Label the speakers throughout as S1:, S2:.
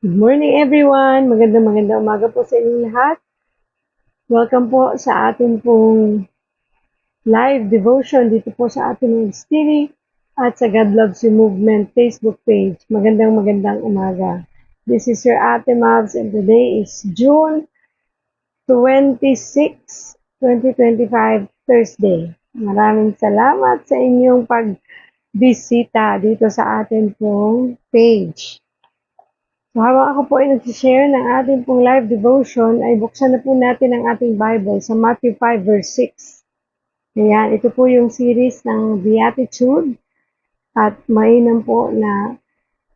S1: Good morning everyone! Magandang umaga po sa inyong lahat. Welcome po sa ating pong live devotion dito po sa ating TV at sa God Loves You Movement Facebook page. Magandang umaga. This is your Ate Mavs and today is June 26, 2025, Thursday. Maraming salamat sa inyong pagbisita dito sa ating pong page. So, habang ako po ay nag-share ng ating pong live devotion, ay buksan na po natin ang ating Bible sa Matthew 5 verse 6. Ayan, ito po yung series ng Beatitude at mainam po na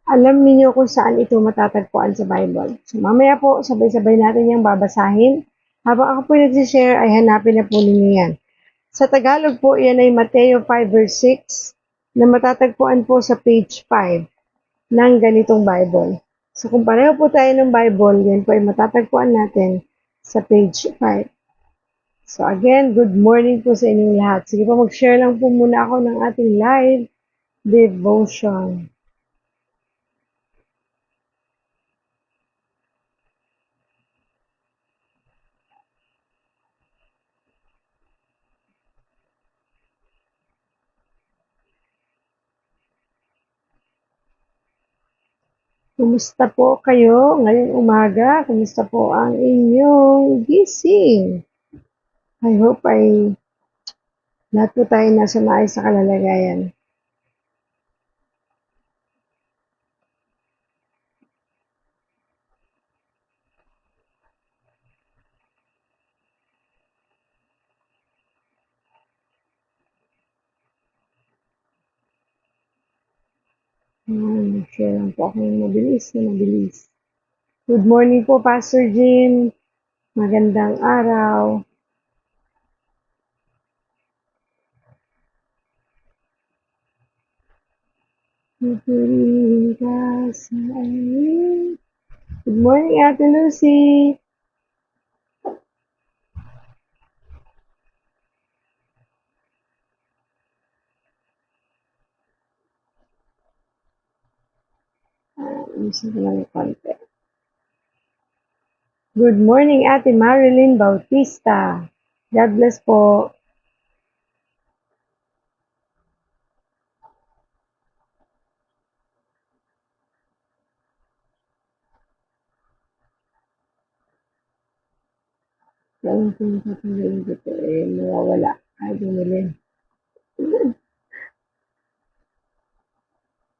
S1: alam niyo kung saan ito matatagpuan sa Bible. So, mamaya po, sabay-sabay natin yung babasahin. Habang ako po ay nag-share, ay hanapin na po ninyo yan. Sa Tagalog po, yan ay Mateo 5 verse 6 na matatagpuan po sa page 5 ng ganitong Bible. So kung pareho po tayo ng Bible, yan po ay matatagpuan natin sa page 5. So again, good morning po sa inyong lahat. Sige po, mag-share lang po muna ako ng ating live devotion. Kumusta po kayo ngayong umaga? Kumusta po ang inyong gising? I hope ay lahat po tayo nasa maayos sa kalalagayan. Share lang po akong mabilis. Good morning po, Pastor Jim. Magandang araw. Good morning, Ate Lucy. Good morning, Ate Marilyn Bautista. God bless po. Yung pinapatuloy dito nawawala. Ay, bumili.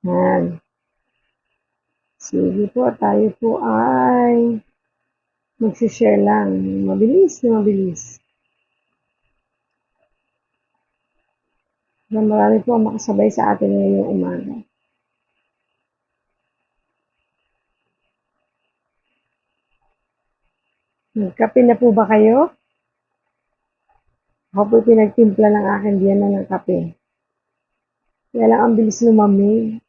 S1: Yan. Sige po, tayo po ay magsishare lang. Mabilis. Marami po ang makasabay sa atin ngayong umaga. Nagkape na po ba kayo? Ako po pinagtimpla ng akin diyan ng kape. Kaya lang ang bilis lumamig.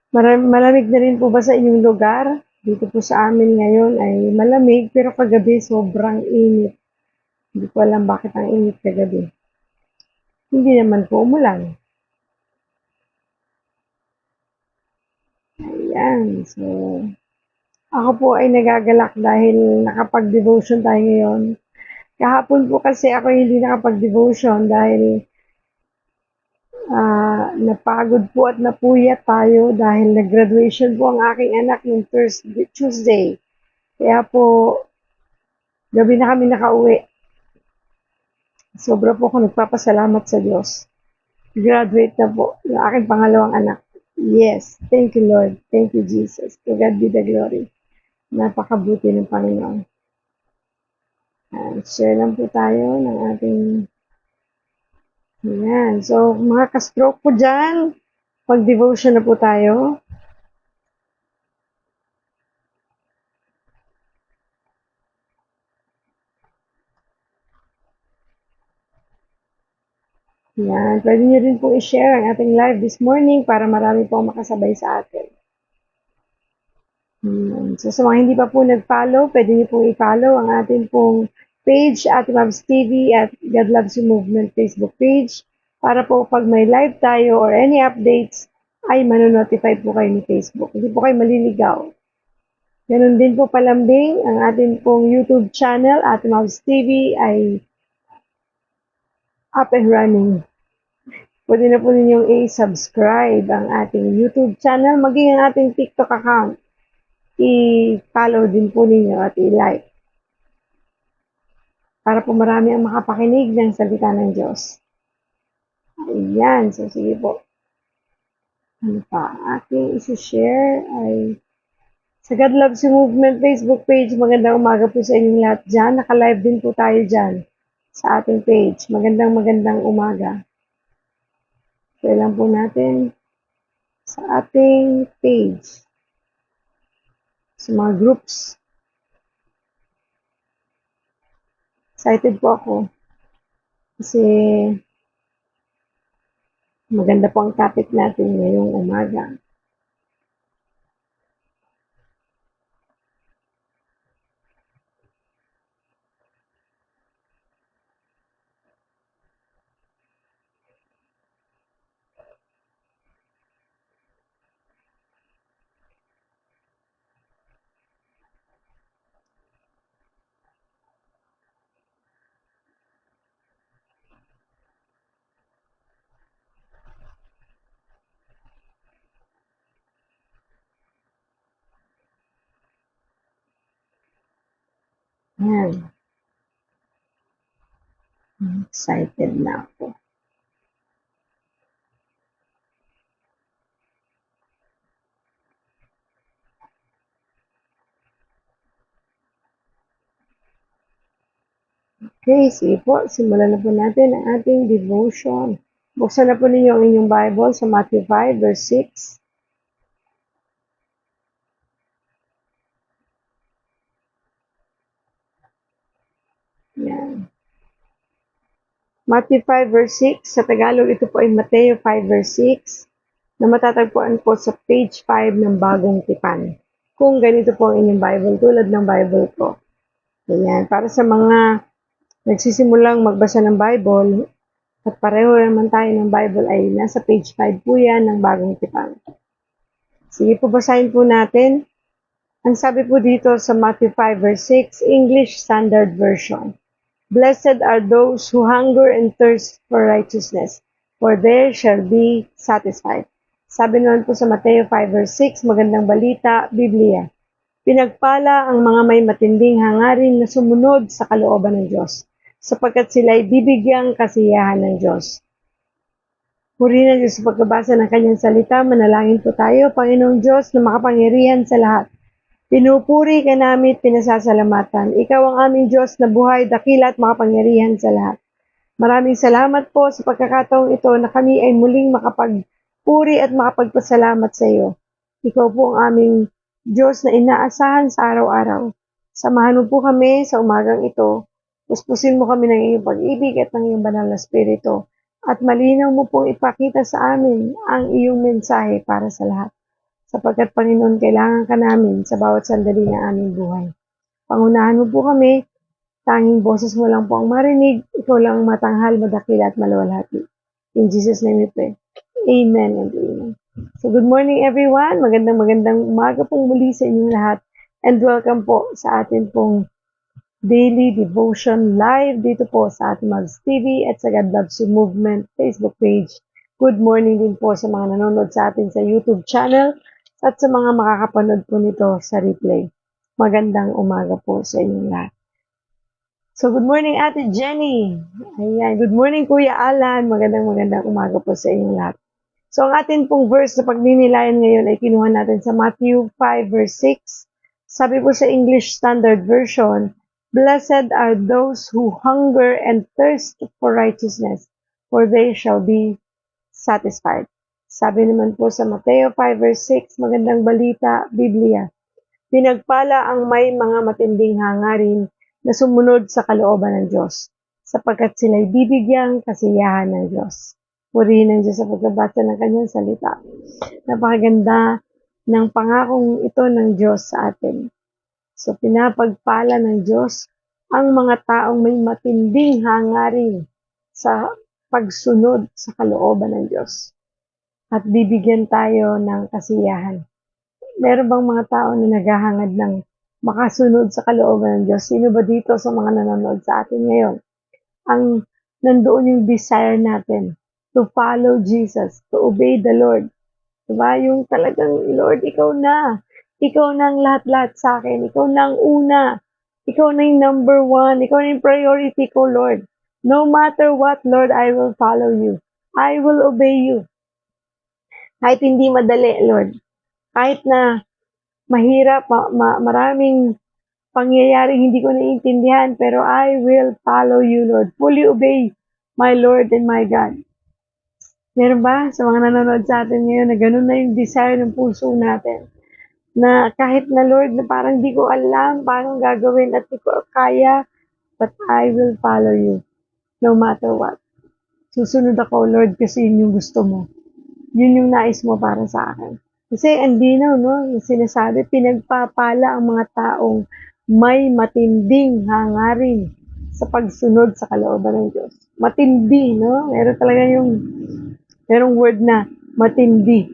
S1: Malamig na rin po ba sa inyong lugar? Dito po sa amin ngayon ay malamig pero kagabi sobrang init. Hindi ko alam bakit ang init kagabi. Hindi naman po umulan. Ayan, so ako po ay nagagalak dahil nakapag-devotion tayo ngayon. Kahapon po kasi ako hindi nakapag-devotion dahil napagod po at napuyat tayo dahil nag-graduation po ang aking anak ng Tuesday. Kaya po, gabi na kami nakauwi. Sobra po ako nagpapasalamat sa Diyos. Graduate na po yung aking pangalawang anak. Yes, thank you Lord. Thank you Jesus. To God be the glory. Napakabuti ng Panginoon. Share lang po tayo ng ating Ayan. So, mga ka-stroke po dyan, pag-devotion na po tayo. Ayan. Pwede nyo rin po i-share ang ating live this morning para marami po makasabay sa atin. Ayan. So, sa mga hindi pa po nag-follow, pwede nyo pong i-follow ang ating pong page, Ate Mavs TV at God Loves You Movement Facebook page para po pag may live tayo or any updates, ay manonotify po kayo ni Facebook. Hindi po kayo maliligaw. Ganun din po palambing, ang atin pong YouTube channel, Ate Mavs TV, ay up and running. Pwede na po ninyong i-subscribe ang ating YouTube channel, maging ang ating TikTok account. I-follow din po ninyo at i-like. Para po marami ang makapakinig ng salita ng Diyos. Ayan, so sige po. Ano pa? Aking isi-share ay sa God Loves You Movement Facebook page. Magandang umaga po sa inyong lahat dyan. Naka-live din po tayo dyan sa ating page. Magandang umaga. Share lang po natin sa ating page. Sa mga groups. Excited po ako. Kasi maganda po ang topic natin ngayong umaga. Ayan. Excited na ako. Okay, sige po. Simulan na po natin ang ating devotion. Buksan na po ninyo ang inyong Bible sa Matthew 5, verse 6. Yan. Matthew 5, verse 6. Sa Tagalog, ito po ay Mateo 5, verse 6 na matatagpuan po sa page 5 ng Bagong Tipan. Kung ganito po ang inyong Bible, tulad ng Bible ko. Ayan. Para sa mga nagsisimulang magbasa ng Bible, at pareho naman tayo ng Bible ay nasa page 5 po yan ng Bagong Tipan. Sige po, basahin po natin. Ang sabi po dito sa Matthew 5 verse 6, English Standard Version. Blessed are those who hunger and thirst for righteousness, for they shall be satisfied. Sabi naman po sa Mateo 5 verse 6, magandang balita, Biblia. Pinagpala ang mga may matinding hangarin na sumunod sa kalooban ng Diyos, sapagkat sila'y bibigyang kasiyahan ng Diyos. Purihin ang Diyos sa pagkabasa ng kanyang salita, manalangin po tayo, Panginoong Diyos na makapangyarihan sa lahat. Pinupuri ka namin at pinasasalamatan. Ikaw ang aming Diyos na buhay, dakila at makapangyarihan sa lahat. Maraming salamat po sa pagkakataong ito na kami ay muling makapagpuri at makapagpasalamat sa iyo. Ikaw po ang aming Diyos na inaasahan sa araw-araw. Samahan mo po kami sa umagang ito. Puspusin mo kami ng iyong pag-ibig at ng iyong banal na spirito. At malinaw mo pong ipakita sa amin ang iyong mensahe para sa lahat. Sapagkat Panginoon, kailangan ka namin sa bawat sandali ng aming buhay. Pangunahan mo po kami, tanging boses mo lang po ang marinig, ikaw lang ang matanghal, madakila at maluwalhati. In Jesus' name we pray. Amen and amen. So good morning everyone, magandang umaga pong muli sa inyong lahat and welcome po sa atin pong daily devotion live dito po sa ating Mavs TV at sa God Loves You Movement Facebook page. Good morning din po sa mga nanonood sa atin sa YouTube channel at sa mga makakapanood po nito sa replay. Magandang umaga po sa inyong lahat. So, good morning Ate Jenny. Ayan, good morning Kuya Alan. Magandang umaga po sa inyong lahat. So, ang atin pong verse na pagninilayan ngayon ay kinuha natin sa Matthew 5 verse 6. Sabi po sa English Standard Version, Blessed are those who hunger and thirst for righteousness, for they shall be satisfied. Sabi naman po sa Mateo 5 verse 6, magandang balita, Biblia. Pinagpala ang may mga matinding hangarin na sumunod sa kalooban ng Diyos, sapagkat sila'y bibigyang kasiyahan ng Diyos. Purihin ng Diyos sa pagkabasa ng kanyang salita. Napakaganda ng pangakong ito ng Diyos sa atin. So, pinapagpala ng Diyos ang mga taong may matinding hangarin sa pagsunod sa kalooban ng Diyos. at bibigyan tayo ng kasiyahan. Meron bang mga tao na naghahangad ng makasunod sa kalooban ng Diyos? Sino ba dito sa mga nanonood sa atin ngayon? Ang nandoon yung desire natin to follow Jesus, to obey the Lord. Diba? Yung talagang, Lord, ikaw na. Ikaw na ang lahat-lahat sa akin. Ikaw na ang una. Ikaw na yung number one. Ikaw na yung priority ko, Lord. No matter what, Lord, I will follow you. I will obey you. Kahit hindi madali, Lord. Kahit na mahirap, maraming pangyayaring hindi ko naiintindihan, pero I will follow you, Lord. Fully obey my Lord and my God. Meron ba sa mga nanonood sa atin ngayon na ganun na yung desire ng puso natin? Na kahit na Lord, na parang di ko alam paano gagawin at di ko kaya, but I will follow you no matter what. Susunod ako, Lord, kasi yun yung gusto mo. Yun yung nais mo para sa akin. Kasi andinaw, no? Yung sinasabi, pinagpapala ang mga taong may matinding hangarin sa pagsunod sa kalooban ng Diyos. Matindi, no? Meron talaga yung merong word na matindi.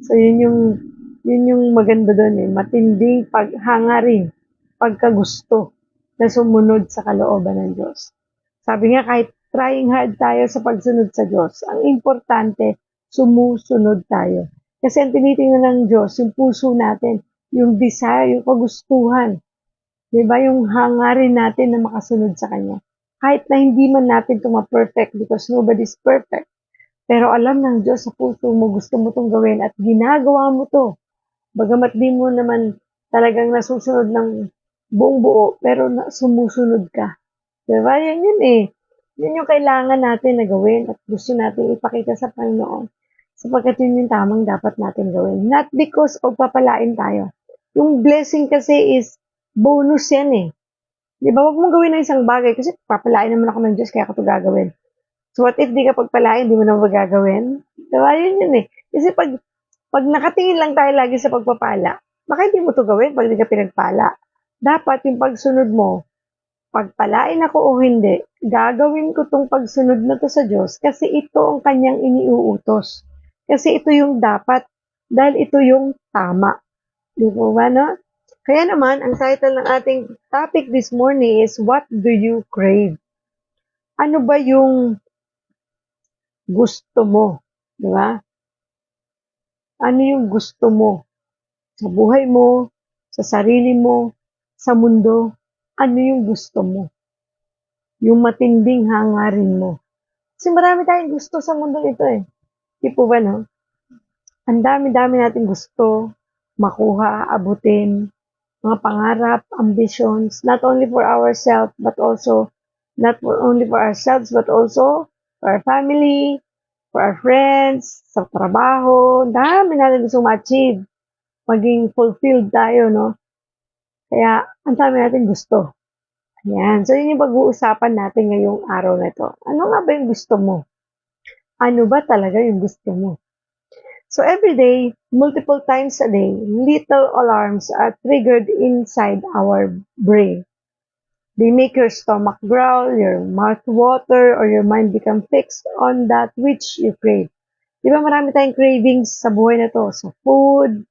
S1: So, yun yung maganda doon eh. Matinding paghangarin, pagkagusto na sumunod sa kalooban ng Diyos. Sabi nga, kahit trying hard tayo sa pagsunod sa Diyos, ang importante, sumusunod tayo. Kasi ang tinitingnan ng Diyos, yung puso natin, yung desire, yung kagustuhan. Diba? Yung hangarin natin na makasunod sa Kanya. Kahit na hindi man natin ito ma-perfect because nobody's perfect. Pero alam ng Diyos sa puso mo, gusto mo itong gawin at ginagawa mo to. Bagamat di mo naman talagang nasusunod ng buong buo, pero sumusunod ka. Diba? Yan yun eh. Yun yung kailangan natin na gawin at gusto natin ipakita sa Panginoon. Sapagkat yun yung tamang dapat natin gawin. Not because pagpapalain tayo. Yung blessing kasi is bonus yan eh. Di ba? Huwag mong gawin ng isang bagay kasi papalain naman ako ng Diyos kaya ako ito gagawin. So what if di ka pagpalain, di mo na magagawin? Diba? Yun eh. Kasi pag nakatingin lang tayo lagi sa pagpapala, baka hindi mo to gawin pag di ka pinagpala. Dapat yung pagsunod mo, pagpalain ako o hindi, gagawin ko tong pagsunod na to sa Diyos kasi ito ang kanyang iniuutos. Kasi ito yung dapat, dahil ito yung tama. Di ba, no? Kaya naman, ang title ng ating topic this morning is, What do you crave? Ano ba yung gusto mo? Di ba? Ano yung gusto mo? Sa buhay mo, sa sarili mo, sa mundo, ano yung gusto mo? Yung matinding hangarin mo. Kasi marami tayong gusto sa mundo ito eh. Di po ba, no? Ang dami-dami natin gusto makuha, abutin, mga pangarap, ambitions, not only for ourselves, but also, not for only for ourselves, but also for our family, for our friends, sa trabaho. Ang dami natin gusto ma-achieve. Maging fulfilled tayo, no? Kaya, ang dami natin gusto. Ayan. So, yun yung pag-uusapan natin ngayong araw na ito. Ano nga ba yung gusto mo? Ano ba talaga yung gusto mo? So, every day, multiple times a day, little alarms are triggered inside our brain. They make your stomach growl, your mouth water, or your mind become fixed on that which you crave. Di ba marami tayong cravings sa buhay na to? Sa food,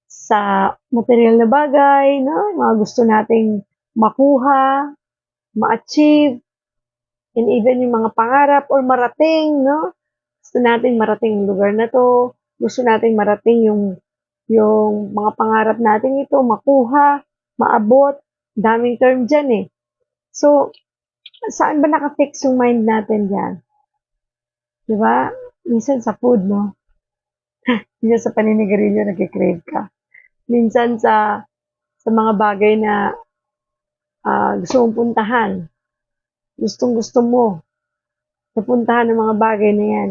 S1: sa material na bagay, no? Mga gusto nating makuha, ma-achieve, and even yung mga pangarap or marating, no? Gusto nating marating yung lugar na to, gusto nating marating yung mga pangarap natin ito, makuha, maabot, daming term dyan eh. So, saan ba nakafix yung mind natin dyan? Diba? Minsan sa food, no? Minsan sa paninigarilyo, nag-crave ka. Minsan sa mga bagay na gusto mong puntahan. Gustong gusto mo napuntahan ang mga bagay na yan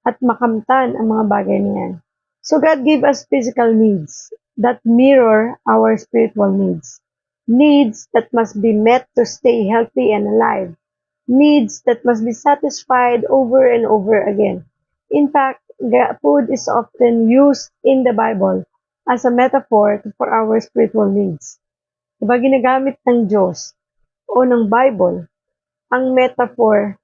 S1: at makamtan ang mga bagay na yan. So God gave us physical needs that mirror our spiritual needs. Needs that must be met to stay healthy and alive. Needs that must be satisfied over and over again. In fact, food is often used in the Bible as a metaphor for our spiritual needs. Diba ginagamit ng Diyos o ng Bible ang metaphor,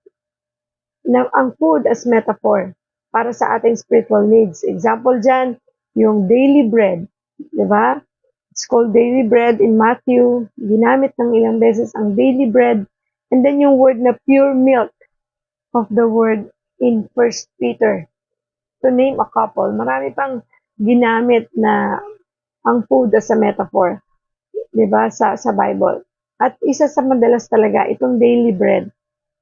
S1: ang food as metaphor para sa ating spiritual needs. Example dyan, yung daily bread. Diba? It's called daily bread in Matthew. Ginamit ng ilang beses ang daily bread. And then yung word na pure milk of the word in First Peter. To name a couple. Marami pang ginamit na ang food as a metaphor. Diba? Sa Bible. At isa sa madalas talaga, itong daily bread.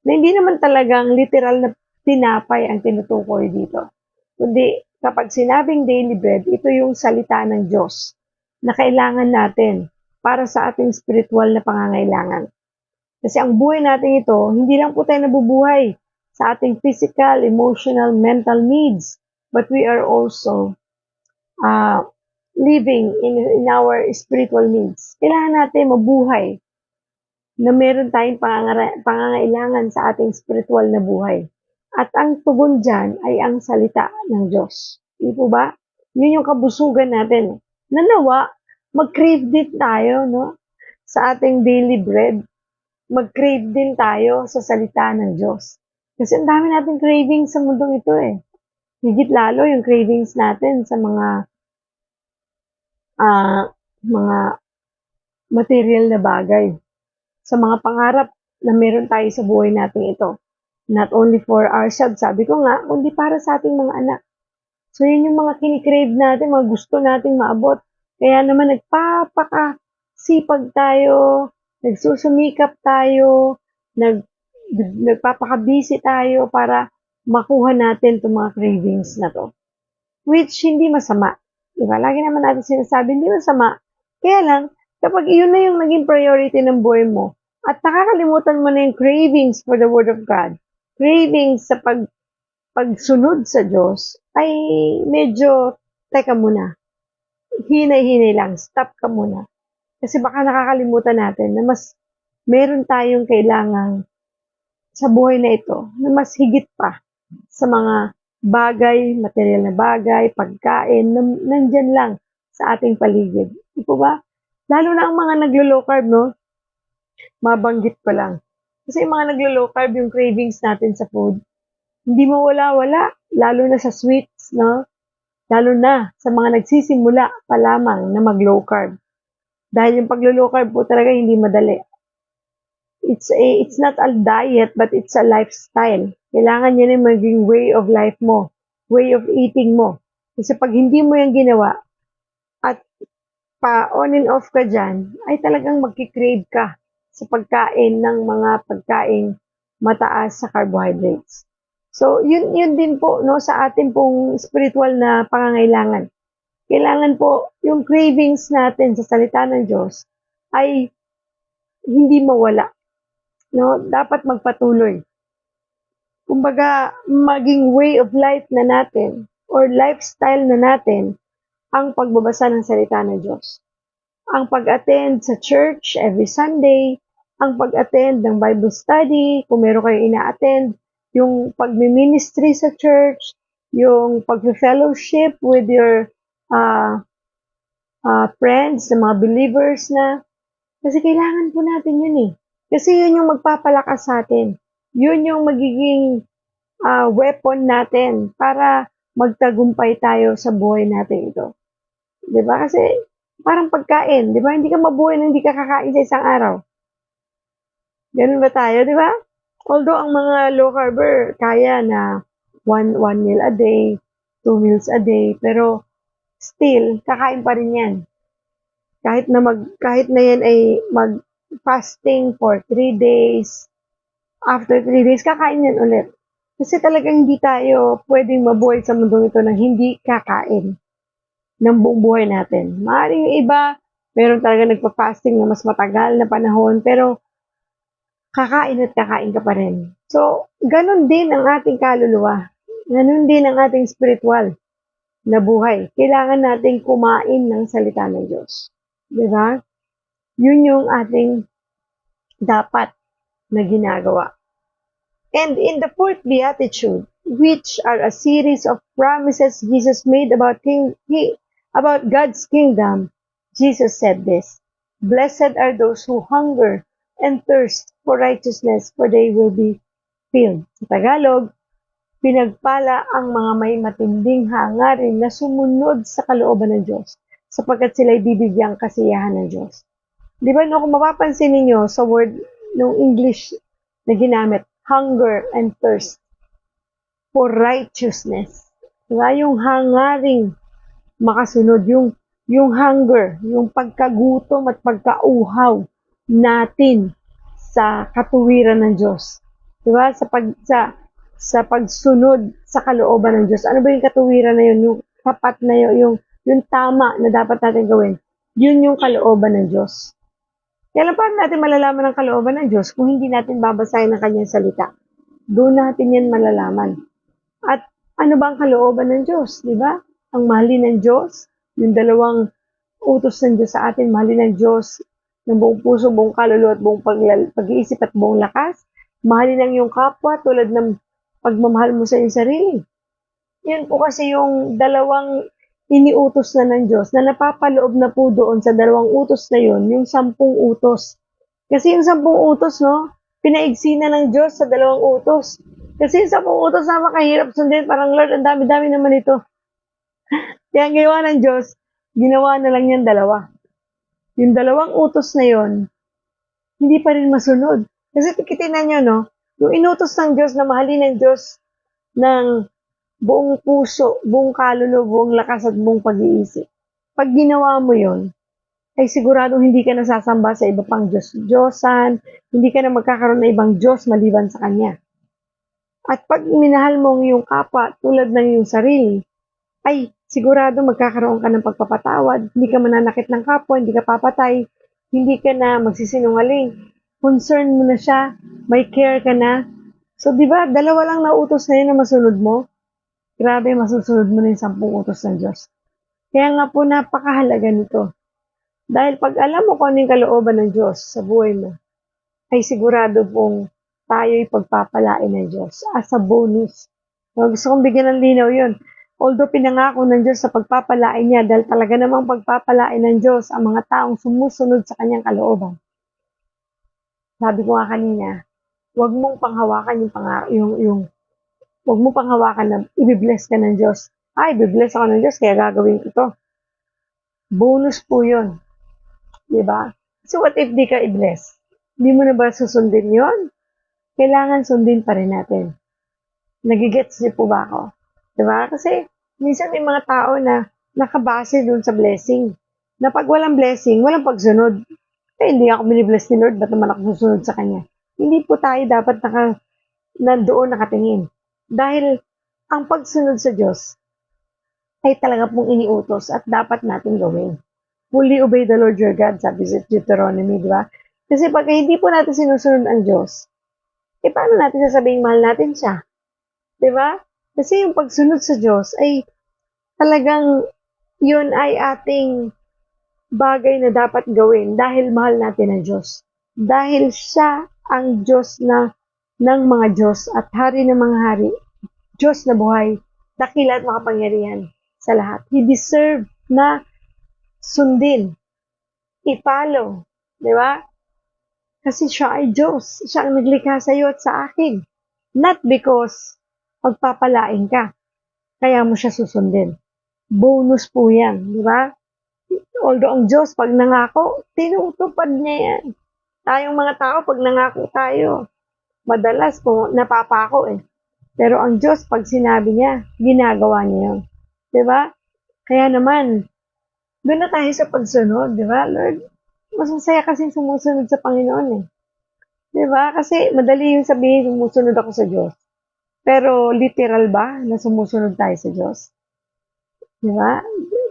S1: Na hindi naman talagang literal na tinapay ang tinutukoy dito. Kundi kapag sinabing daily bread, ito yung salita ng Diyos na kailangan natin para sa ating spiritual na pangangailangan. Kasi ang buhay natin ito, hindi lang po tayo nabubuhay sa ating physical, emotional, mental needs, but we are also living in our spiritual needs. Kailangan natin mabuhay na meron tayong pangangailangan sa ating spiritual na buhay. At ang tugon dyan ay ang salita ng Diyos. Di po ba? Yun yung kabusugan natin. Nanawa, mag-crave din tayo, no? Sa ating daily bread. Mag-crave din tayo sa salita ng Diyos. Kasi ang dami nating cravings sa mundong ito eh. Higit lalo yung cravings natin sa mga material na bagay. Sa mga pangarap na meron tayo sa buhay natin ito. Not only for ourselves, sabi ko nga, kundi para sa ating mga anak. So, yun yung mga kinikrave natin, mga gusto nating maabot. Kaya naman nagpapakasipag tayo, nagsusumikap tayo, nagpapakabisi tayo para makuha natin itong mga cravings na to. Which hindi masama. Diba? Lagi naman natin sinasabi, hindi masama. Kaya lang, kapag iyon na yung naging priority ng buhay mo, at nakakalimutan mo na yung cravings for the Word of God, cravings sa pagsunod sa Diyos, ay medyo, teka muna, hinay-hinay lang, stop ka muna. Kasi baka nakakalimutan natin na mas meron tayong kailangang sa buhay na ito, na mas higit pa sa mga bagay, material na bagay, pagkain, nandyan lang sa ating paligid. Di po ba? Lalo na ang mga naglo-low carb, no? Mabanggit ko lang. Kasi yung mga naglo-low carb, yung cravings natin sa food, hindi mawala-wala, lalo na sa sweets, no? Lalo na sa mga nagsisimula pa lamang na mag-low carb. Dahil yung pag-low carb po talaga hindi madali. It's not a diet, but it's a lifestyle. Kailangan yan yung maging way of life mo, way of eating mo. Kasi pag hindi mo yan ginawa, at pa on and off ka dyan, ay talagang magkikrave ka sa pagkain ng mga pagkain mataas sa carbohydrates. So, yun din po, no, sa atin pong spiritual na pangangailangan. Kailangan po, yung cravings natin sa salita ng Diyos ay hindi mawala. No? Dapat magpatuloy. Kumbaga, maging way of life na natin or lifestyle na natin ang pagbabasa ng salita ng Diyos. Ang pag-attend sa church every Sunday, ang pag-attend ng Bible study, kung meron kayo ina-attend, yung pag-ministry sa church, yung pag-fellowship with your friends, na mga believers na, kasi kailangan po natin yun eh. Kasi yun yung magpapalakas sa atin. Yun yung magiging weapon natin para magtagumpay tayo sa buhay natin ito. Diba? Kasi parang pagkain, diba? Hindi ka mabuhay na hindi ka kakain sa isang araw. Ganun ba tayo, diba? Although ang mga low carber kaya na one meal a day, 2 meals a day, pero still kakain pa rin 'yan. Kahit na yan ay mag-fasting for 3 days, after 3 days kakain yan ulit. Kasi talagang hindi tayo pwedeng mabuhay sa mundong ito nang hindi kakain ng buong buhay natin. Maaaring yung iba, meron talaga nagpa-fasting na mas matagal na panahon, pero kakain at kakain ka pa rin. So, ganun din ang ating kaluluwa. Ganun din ang ating spiritual na buhay. Kailangan nating kumain ng salita ng Diyos. Diba? Yun yung ating dapat na ginagawa. And in the fourth beatitude, which are a series of promises Jesus made about God's kingdom, Jesus said this, "Blessed are those who hunger and thirst for righteousness, for they will be filled." Sa Tagalog, Pinagpala ang mga may matinding hangarin na sumunod sa kalooban ng Diyos, sapagkat sila'y bibigyang kasiyahan ng Diyos. Di ba, no, kung mapapansin ninyo sa word ng English na ginamit, hunger and thirst for righteousness. Diba? Yung hangaring makasunod, yung hunger, yung pagkagutom at pagkauhaw natin sa katuwiran ng Diyos. Diba? Sa pagsunod sa kalooban ng Diyos. Ano ba yung katuwiran na yun? Yung tapat na yun, yung tama na dapat natin gawin. Yun yung kalooban ng Diyos. Kaya lang paano natin malalaman ang kalooban ng Diyos kung hindi natin babasahin ang kanyang salita? Doon natin yan malalaman. At ano ba ang kalooban ng Diyos? Di ba? Ang mahalin ng Diyos, yung dalawang utos ng Diyos sa atin, mahalin ng Diyos ng buong puso, buong kaluluwa at buong pag-iisip at buong lakas. Mahalin ang iyong kapwa tulad ng pagmamahal mo sa iyong sarili. Yun po kasi yung dalawang iniutos na ng Diyos na napapaloob na po doon sa dalawang utos na yun, yung 10 utos. Kasi yung 10 utos, no, pinaigsi na ng Diyos sa dalawang utos. Kasi yung 10 utos na makahirap sundin, parang Lord, ang dami-dami naman ito. Kaya ang ginawa ng Diyos, ginawa na lang yan dalawa. Yung dalawang utos na yun, hindi pa rin masunod. Kasi tikitin nyo, no, yung inutos ng Diyos na mahalin ng Diyos ng buong puso, buong kaluluwa, buong lakas at buong pag-iisip. Pag ginawa mo yon, ay siguradong hindi ka nasasamba sa iba pang Diyos-Diyosan, hindi ka na magkakaroon ng ibang Diyos maliban sa Kanya. At pag minahal mo ang iyong kapwa tulad ng iyong sarili, ay sigurado magkakaroon ka ng pagpapatawad, hindi ka mananakit ng kapwa, hindi ka papatay, hindi ka na magsisinungaling, concern mo na siya, may care ka na. So, di ba, dalawa lang na utos na yun na masunod mo? Grabe, masusunod mo na yung 10 utos ng Diyos. Kaya nga po, napakahalaga nito. Dahil pag alam mo kung ano yung kalooban ng Diyos sa buhay mo, ay sigurado pong tayo'y pagpapalain ng Diyos as a bonus. So, gusto kong bigyan ng linaw yun. Although pinangako ng Diyos sa pagpapalain niya, dahil talaga namang pagpapalain ng Diyos ang mga taong sumusunod sa kanyang kalooban. Sabi ko nga kanina, huwag mong panghawakan huwag mo pang hawakan na i-bless ka ng Diyos. Ay, i-bless ako ng Diyos, kaya gagawin ko to. Bonus po yun. Diba? So, what if di ka i-bless? Hindi mo na ba susundin yun? Kailangan sundin pa rin natin. Nagigets niyo po ba ako? Diba? Kasi, minsan may mga tao na nakabase dun sa blessing. Na pag walang blessing, walang pagsunod. Eh, hindi ako binibless ni Lord, ba't naman ako susunod sa Kanya? Hindi po tayo dapat nandoon nakatingin. Dahil ang pagsunod sa Diyos ay talaga pong iniutos at dapat natin gawin. Fully obey the Lord your God, sabi sa Deuteronomy, di ba? Kasi pag hindi po natin sinusunod ang Diyos, paano natin sasabing mahal natin siya? Di ba? Kasi yung pagsunod sa Diyos ay talagang yun ay ating bagay na dapat gawin dahil mahal natin ang Diyos. Dahil siya ang Diyos ng mga Diyos at hari ng mga hari, Diyos na buhay, dakila at makapangyarihan sa lahat. He deserved na sundin, i-follow, di ba? Kasi siya ay Diyos. Siya ang naglikha sa iyo at sa akin. Not because pagpapalain ka, kaya mo siya susundin. Bonus po yan, di ba? Although ang Diyos, pag nangako, tinutupad niya yan. Tayong mga tao, pag nangako tayo, madalas po napapako eh. Pero ang Diyos, pag sinabi niya, ginagawa niya yun. Diba? Kaya naman, doon na tayo sa pagsunod, diba? Lord, mas masaya kasi sumusunod sa Panginoon eh. Diba? Kasi madali yung sabihin, sumusunod ako sa Diyos. Pero literal ba na sumusunod tayo sa Diyos? Diba?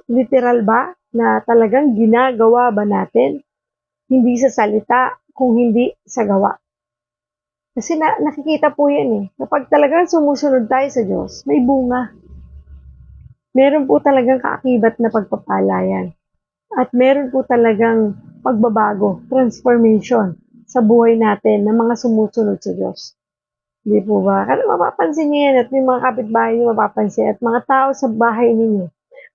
S1: Literal ba na talagang ginagawa ba natin? Hindi sa salita, kung hindi sa gawa. Kasi nakikita po yan eh. Kapag talagang sumusunod tayo sa Diyos, may bunga. Meron po talagang kaakibat na pagpapalayan. At meron po talagang pagbabago, transformation sa buhay natin ng mga sumusunod sa Diyos. Hindi po ba? Kasi mapapansin niyo yan at yung mga kapitbahay niyo mapapansin at mga tao sa bahay ninyo,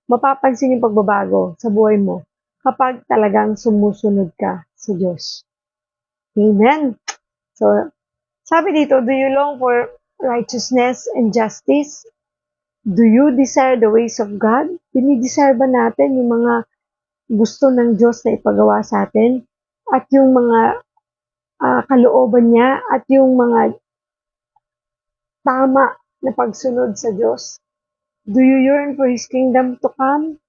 S1: mapapansin yung pagbabago sa buhay mo kapag talagang sumusunod ka sa Diyos. Amen. So, sabi dito, do you long for righteousness and justice? Do you desire the ways of God? Dinidesire ba natin yung mga gusto ng Diyos na ipagawa sa atin? At yung mga kalooban niya at yung mga tama na pagsunod sa Diyos? Do you yearn for His kingdom to come?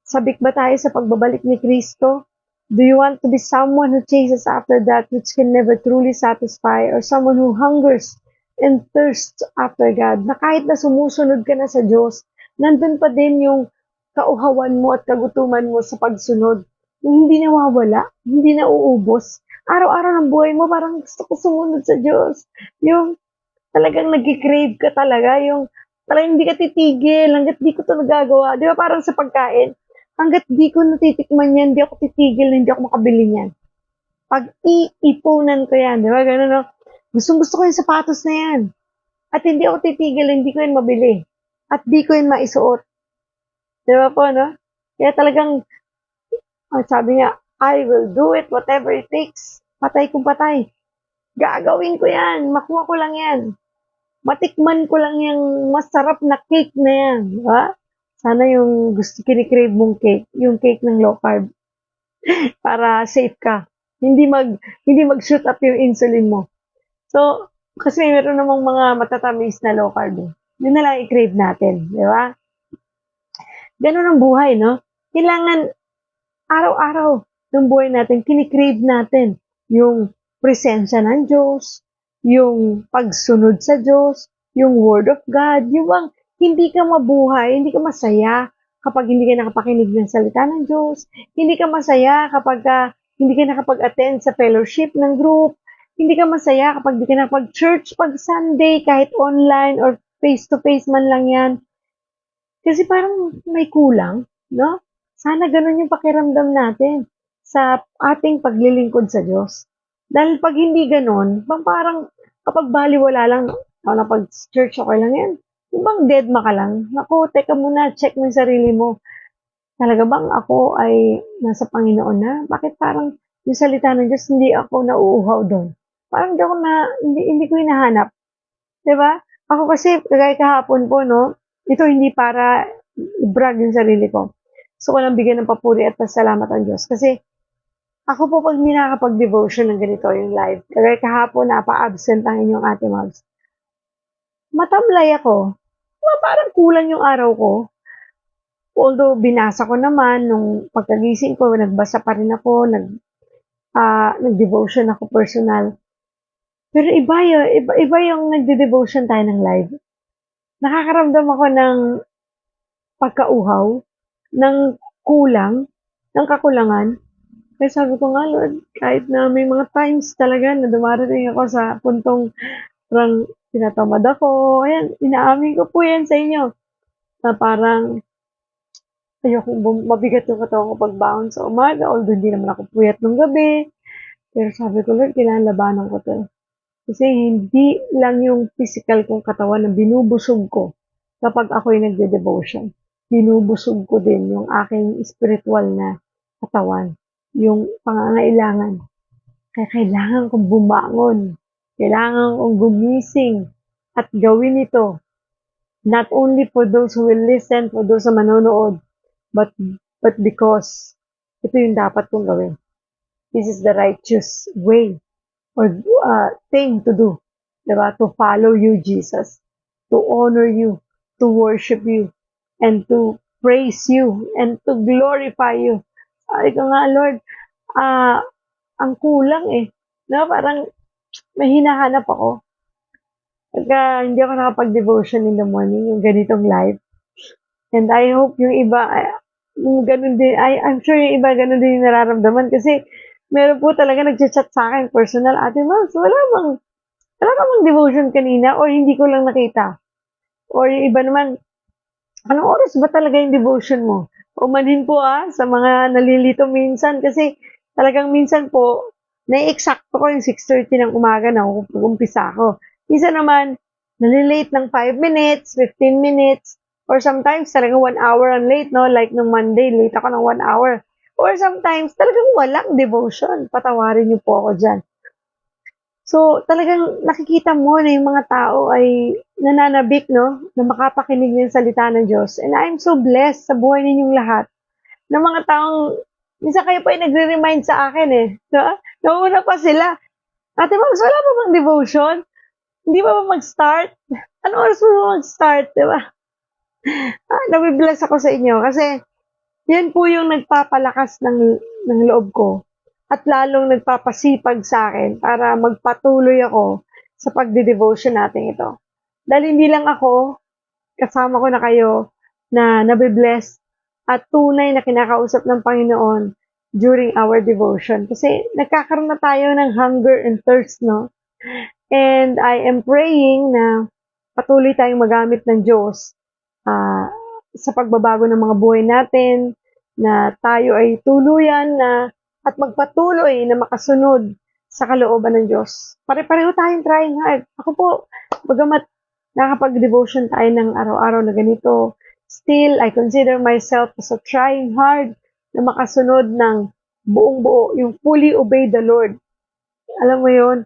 S1: Sabik ba tayo sa pagbabalik ni Kristo? Do you want to be someone who chases after that which can never truly satisfy, or someone who hungers and thirsts after God, na kahit na sumusunod ka na sa Diyos, nandun pa din yung kauhawan mo at kagutuman mo sa pagsunod, yung hindi nawawala, hindi nauubos. Araw-araw ng buhay mo, parang gusto ko sumunod sa Diyos. Yung talagang nag-crave ka talaga, yung talagang hindi ka titigil, hanggat di ko to nagagawa. Di ba parang sa pagkain, hanggat di ko natitikman yan, di ako titigil, hindi ako makabili niyan. Pag iipunan ko yan, di ba? Ganun, no? Gustong-gusto ko yung sapatos na yan. At hindi ako titigil, hindi ko yun mabili. At di ko yun maisuot. Di ba po, no? Kaya talagang, sabi niya, I will do it, whatever it takes. Patay kung patay. Gagawin ko yan. Makuha ko lang yan. Matikman ko lang yung masarap na cake na yan. Di ba? Sana yung gusto kinikrave mong cake, yung cake ng low carb. Para safe ka. Hindi mag-shoot up yung insulin mo. So, kasi meron namang mga matatamis na low carb. Yun na lang i-crave natin, di ba? Ganun ang buhay, no? Kailangan araw-araw ng buhay natin, kinikrave natin yung presensya ng Diyos, yung pagsunod sa Diyos, yung Word of God, yung bang hindi ka mabuhay, hindi ka masaya kapag hindi ka nakapakinig ng salita ng Diyos, hindi ka masaya kapag hindi ka nakapag-attend sa fellowship ng group, hindi ka masaya kapag hindi ka nakapag-church pag Sunday, kahit online or face-to-face man lang yan. Kasi parang may kulang, no? Sana ganun yung pakiramdam natin sa ating paglilingkod sa Diyos. Dahil pag hindi ganun, parang kapag baliwala lang, pag church okay lang yan, yung bang deadma ka lang? Naku, teka muna, check mo yung sarili mo. Talaga bang ako ay nasa Panginoon na? Bakit parang yung salita ng Diyos, hindi ako nauuhaw doon? Parang hindi ko hinahanap. Diba? Ako kasi, kagaya kahapon po, no? Ito hindi para i-brag yung sarili ko. Gusto ko lang bigyan ng papuri at pasalamat ang Diyos. Kasi, ako po pag nakakapag-devotion ng ganito yung live, kagaya kahapon, napa-absent ang inyong ate Mags. Matamlay ako. Parang kulang yung araw ko. Although, binasa ko naman, nung pagkagising ko, nagbasa pa rin ako, nag-devotion ako personal. Pero iba yung nagde-devotion tayo ng live. Nakakaramdam ako ng pagkauhaw, ng kulang, ng kakulangan. Kaya sabi ko nga, Lord, kahit na may mga times talaga na dumarating ako sa puntong parang tinatamad ako, ayan, inaamin ko po yan sa inyo. Na parang ayokong mabigat yung katawan ko pagbangon sa umaga, although hindi naman ako puyat ng gabi. Pero sabi ko, Lord, kailangan labanan ko to. Kasi hindi lang yung physical kong katawan na binubusog ko kapag ako'y nagde-devotion. Binubusog ko din yung aking spiritual na katawan, yung pangangailangan. Kaya kailangan kong bumangon. Kailangan kong gumising at gawin ito. Not only for those who will listen, for those na manonood, but because ito yung dapat kong gawin. This is the righteous way or thing to do. Diba? To follow you, Jesus. To honor you. To worship you. And to praise you. And to glorify you. Sabi ko nga, Lord, ang kulang eh. No? Parang may hinahanap ako. Pagka hindi ako nakapag-devotion in the morning, yung ganitong live. And I hope yung iba, yung ganun din, I'm sure yung iba ganun din yung nararamdaman kasi meron po talaga nag-chat sa akin personal, Ate Mags, wala bang devotion kanina or hindi ko lang nakita. Or yung iba naman, anong oras ba talaga yung devotion mo? Umanhin po sa mga nalilito minsan kasi talagang minsan po, na-eksakto ko yung 6:30 ng umaga na umpisa ako. Minsan naman, nalilate ng 5 minutes, 15 minutes, or sometimes talaga 1 hour ang late, no? Like nung Monday, late ako ng 1 hour. Or sometimes, talagang walang devotion. Patawarin niyo po ako dyan. So, talagang nakikita mo na yung mga tao ay nananabik, no? Na makapakinig ng salita ng Diyos. And I'm so blessed sa buhay ninyong lahat ng mga taong, minsan kayo pa yung nagre-remind sa akin eh. No? Nauna pa sila. Ate Mams, wala pa bang devotion? Hindi pa ba mag-start? Ano oras mo ba mag-start, di ba? Nabibless ako sa inyo kasi yan po yung nagpapalakas ng loob ko at lalong nagpapasipag sa akin para magpatuloy ako sa pagde-devotion natin ito. Dahil hindi lang ako, kasama ko na kayo na nabibless at tunay na kinakausap ng Panginoon during our devotion. Kasi nagkakaroon na tayo ng hunger and thirst, no? And I am praying na patuloy tayong magamit ng Diyos ah, sa pagbabago ng mga buhay natin, na tayo ay tuluyan na at magpatuloy na makasunod sa kalooban ng Diyos. Pare-pareho tayong trying hard. Ako po, bagamat nakapag-devotion tayo ng araw-araw na ganito, still, I consider myself as a trying hard na makasunod ng buong buo, yung fully obey the Lord. Alam mo yon,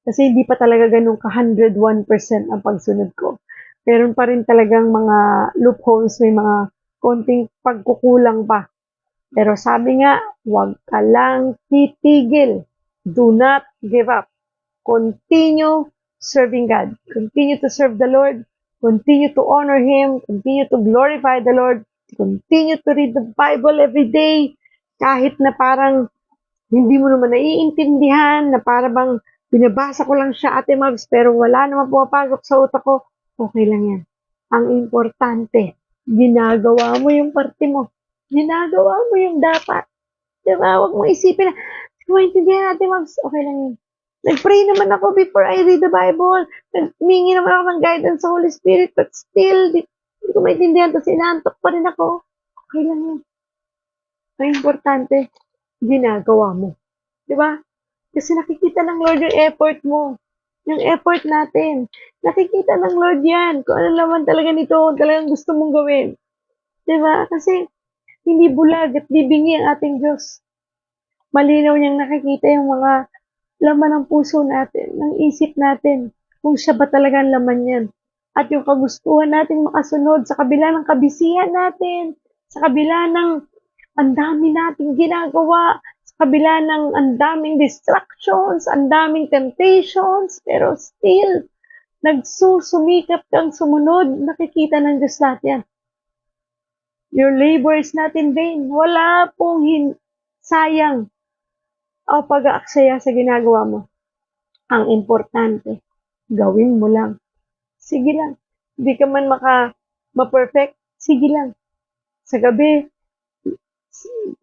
S1: kasi hindi pa talaga ganun ka 101% ang pagsunod ko. Meron pa rin talagang mga loopholes, may mga konting pagkukulang pa. Pero sabi nga, huwag ka lang titigil. Do not give up. Continue serving God. Continue to serve the Lord. Continue to honor Him. Continue to glorify the Lord. Continue to read the Bible every day. Kahit na parang hindi mo naman naiintindihan, na para bang binabasa ko lang siya, Ate Mabs, pero wala naman pumapasok sa utak ko. Okay lang yan. Ang importante, ginagawa mo yung parte mo. Ginagawa mo yung dapat. Diba? Huwag mo isipin na, maintindihan natin, Mabs, okay lang yun. Nag-pray naman ako before I read the Bible. Humingi naman ako ng guidance sa Holy Spirit, but still, di ko maintindihan, tapos inaantok pa rin ako. Okay lang yun. Ang importante, ginagawa mo. Diba? Kasi nakikita ng Lord yung effort mo. Yung effort natin. Nakikita ng Lord yan. Kung ano naman talaga nito, kung talagang gusto mong gawin. Diba? Kasi hindi bulag at bibingi ang ating Diyos. Malinaw niyang nakikita yung mga laman ng puso natin, ng isip natin, kung siya ba talaga ang laman yan. At yung kagustuhan natin makasunod sa kabila ng kabisihan natin, sa kabila ng ang dami nating ginagawa, sa kabila ng ang daming distractions, ang daming temptations, pero still, nagsusumikap kang sumunod, nakikita ng Diyos lahat yan. Your labor is not in vain. Wala pong sayang o pag-aaksaya sa ginagawa mo. Ang importante, gawin mo lang. Sige lang. Hindi ka man ma-perfect, sige lang. Sa gabi,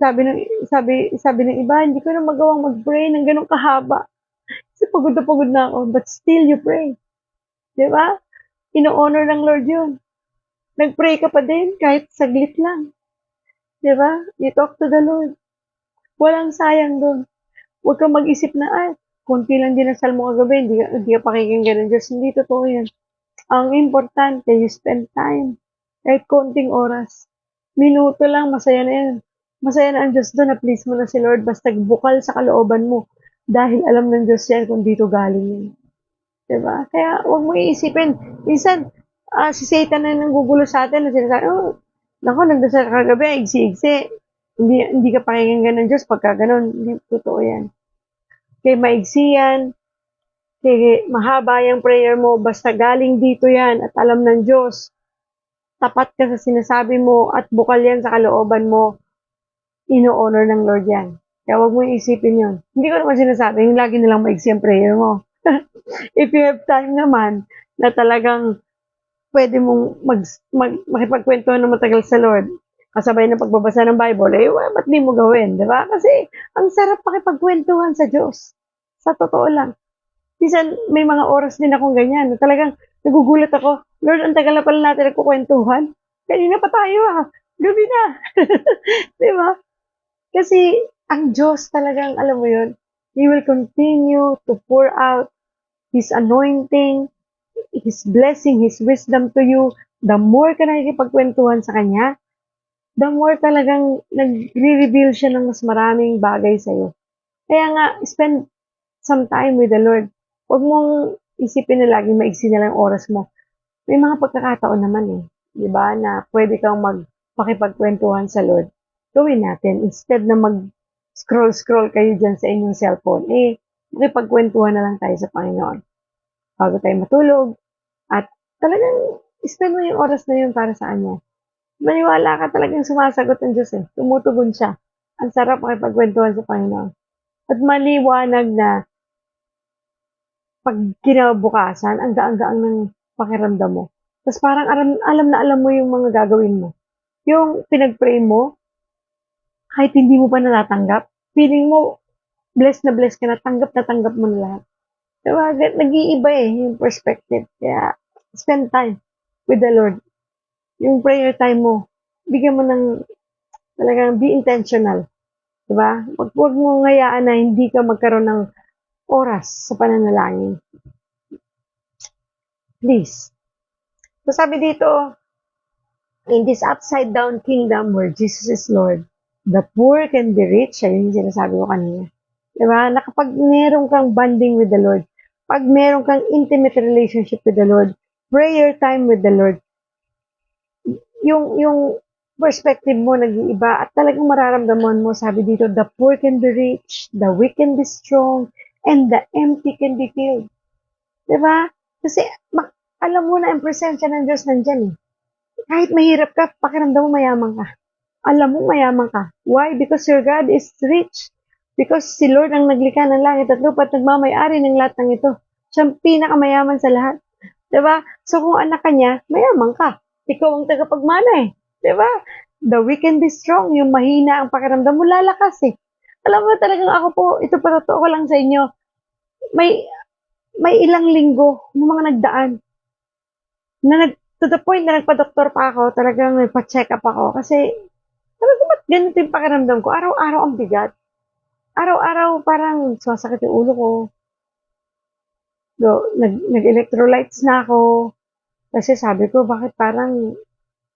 S1: sabi ng iba, hindi ko na magawang mag-pray ng ganong kahaba. Kasi pagod na ako, but still you pray. Di ba? Ino-honor ng Lord yun. Nag-pray ka pa din, kahit saglit lang. Di ba? You talk to the Lord. Walang sayang doon. Huwag kang mag-isip na, konti lang dinasal mo kagabi, hindi ka pakikinggan ng Diyos. Hindi totoo yan. Ang importante, you spend time. Kahit konting oras. Minuto lang, masaya na yan. Masaya na ang Diyos doon na please mo na si Lord, basta bukal sa kalooban mo. Dahil alam ng Diyos yan kung dito galing yan. Diba? Kaya huwag mo iisipin. Minsan, si Satan na nanggugulo sa atin na sinasabi, naku, nagdasal ka kagabi, igsi-igsi. Hindi ka pakikinggan ng Diyos pagka ganun. Hindi totoo yan. Kaya maigsi yan, kaya mahaba yung prayer mo, basta galing dito yan at alam ng Diyos, tapat ka sa sinasabi mo at bukal yan sa kalooban mo, ino-honor ng Lord yan. Kaya huwag mo isipin yun. Hindi ko naman sinasabi, yung lagi nilang maigsi ang prayer mo. If you have time naman, na talagang pwede mong makipagkwentuhan ng matagal sa Lord, kasabay ng pagbabasa ng Bible, ba't di mo gawin, di ba? Kasi, ang sarap pakipagkwentuhan sa Diyos. Sa totoo lang. Minsan, may mga oras din akong ganyan, na talagang nagugulat ako, Lord, ang tagal na pala natin nagkukwentuhan. Kanina pa tayo gabi na. Di ba? Kasi, ang Diyos talagang, alam mo yun, He will continue to pour out His anointing, His blessing, His wisdom to you. The more ka nakikipagkwentuhan sa Kanya, the more talagang nagre-reveal siya ng mas maraming bagay sa'yo. Kaya nga, spend some time with the Lord. Huwag mong isipin na laging maiksi na lang oras mo. May mga pagkakataon naman eh, di ba, na pwede kang magpakipagkwentuhan sa Lord. Gawin natin. Instead na mag-scroll-scroll kayo dyan sa inyong cellphone, makipagkwentuhan na lang tayo sa Panginoon. Bago tayo matulog, at talagang spend mo yung oras na yun para sa Kanya. Maniwala ka, talagang sumasagot ang Diyos eh. Tumutugon siya. Ang sarap makipagkwentuhan sa Panginoon. At maliwanag na pag kinabukasan, ang gaang-gaang ng pakiramdam mo. Tapos parang alam mo yung mga gagawin mo. Yung pinag-pray mo, kahit hindi mo pa natatanggap, feeling mo, blessed ka na tanggap mo na lahat. Diba? Nag-iiba yung perspective. Kaya, spend time with the Lord. Yung prayer time mo, bigyan mo ng, talagang be intentional. Diba? Huwag mo ngayaan na hindi ka magkaroon ng oras sa pananalangin. Please. So sabi dito, in this upside down kingdom where Jesus is Lord, the poor can be rich. Ayun yung sinasabi ko kanina. Diba? Na kapag meron kang bonding with the Lord, pag meron kang intimate relationship with the Lord, prayer time with the Lord, yung perspective mo nag-iiba at talagang mararamdaman mo, sabi dito, the poor can be rich, the weak can be strong, and the empty can be filled. Diba? Kasi alam mo na ang presensya ng Diyos nandyan eh. Kahit mahirap ka, pakiramdam mo mayaman ka. Alam mo mayaman ka. Why? Because your God is rich. Because si Lord ang naglikha ng langit at lupa at nagmamay-ari ng lahat ng ito. Siya ang pinakamayaman sa lahat. Diba? So kung anak ka niya, mayaman ka. Ikaw ang tagapagmana eh. Diba? The weak can be strong. Yung mahina ang pakiramdam mo, lalakas eh. Alam mo talagang ako po, ito patotoo ko lang sa inyo. May ilang linggo ng mga nagdaan na to the point na nagpa-doktor pa ako, talagang nagpa-check up ako kasi talagang ba't ganito yung pakiramdam ko? Araw-araw ang bigat. Araw-araw parang sumasakit yung ulo ko. So, nag-electrolytes na ako. Kasi sabi ko, bakit parang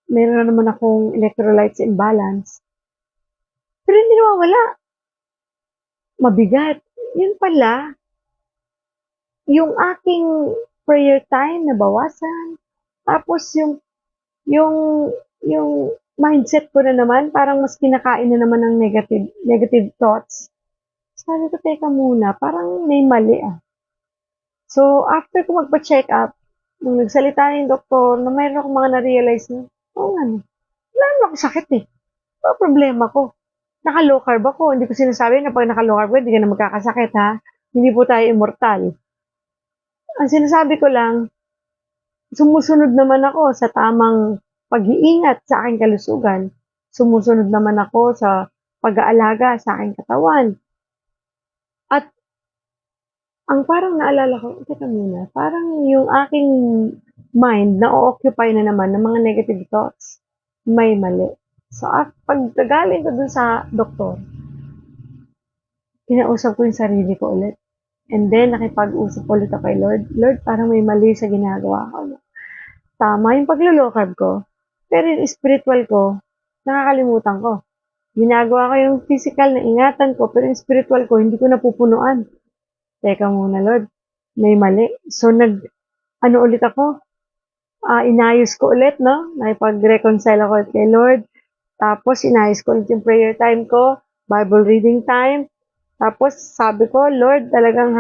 S1: meron na naman akong electrolytes imbalance. Pero hindi nawawala. Mabigat. Yun pala, yung aking prayer time nabawasan. Tapos yung mindset ko na naman, parang mas kinakain na naman ng negative thoughts. Sabi ko, teka muna, parang may mali ah. So, after ko magpa-check up, nung nagsalita yung doktor, na mayroon akong mga na-realize na, wala naman ako sakit eh. Ano problema ko? Naka-low carb ako. Hindi ko sinasabi na pag naka-low carb ko, hindi ka na magkakasakit ha. Hindi po tayo immortal. Ang sinasabi ko lang, sumusunod naman ako sa tamang pag-iingat sa aking kalusugan. Sumusunod naman ako sa pag-aalaga sa aking katawan. At ang parang naalala ko, teka muna, parang yung aking mind na-occupy na naman ng mga negative thoughts. May mali. So, pagkagaling ko dun sa doktor, kinausap ko yung sarili ko ulit. And then, nakipag-usap ulit ako kay Lord. Lord, parang may mali sa ginagawa ko. Tama yung paglo-low carb ko. Pero yung spiritual ko, nakakalimutan ko. Ginagawa ko yung physical na ingatan ko, pero yung spiritual ko, hindi ko napupunuan. Teka muna, Lord. May mali. So, ulit ako? Inayos ko ulit, no? Nakipag-reconcile ako kay Lord. Tapos, inayos ko ulit yung prayer time ko, Bible reading time. Tapos, sabi ko, Lord, talagang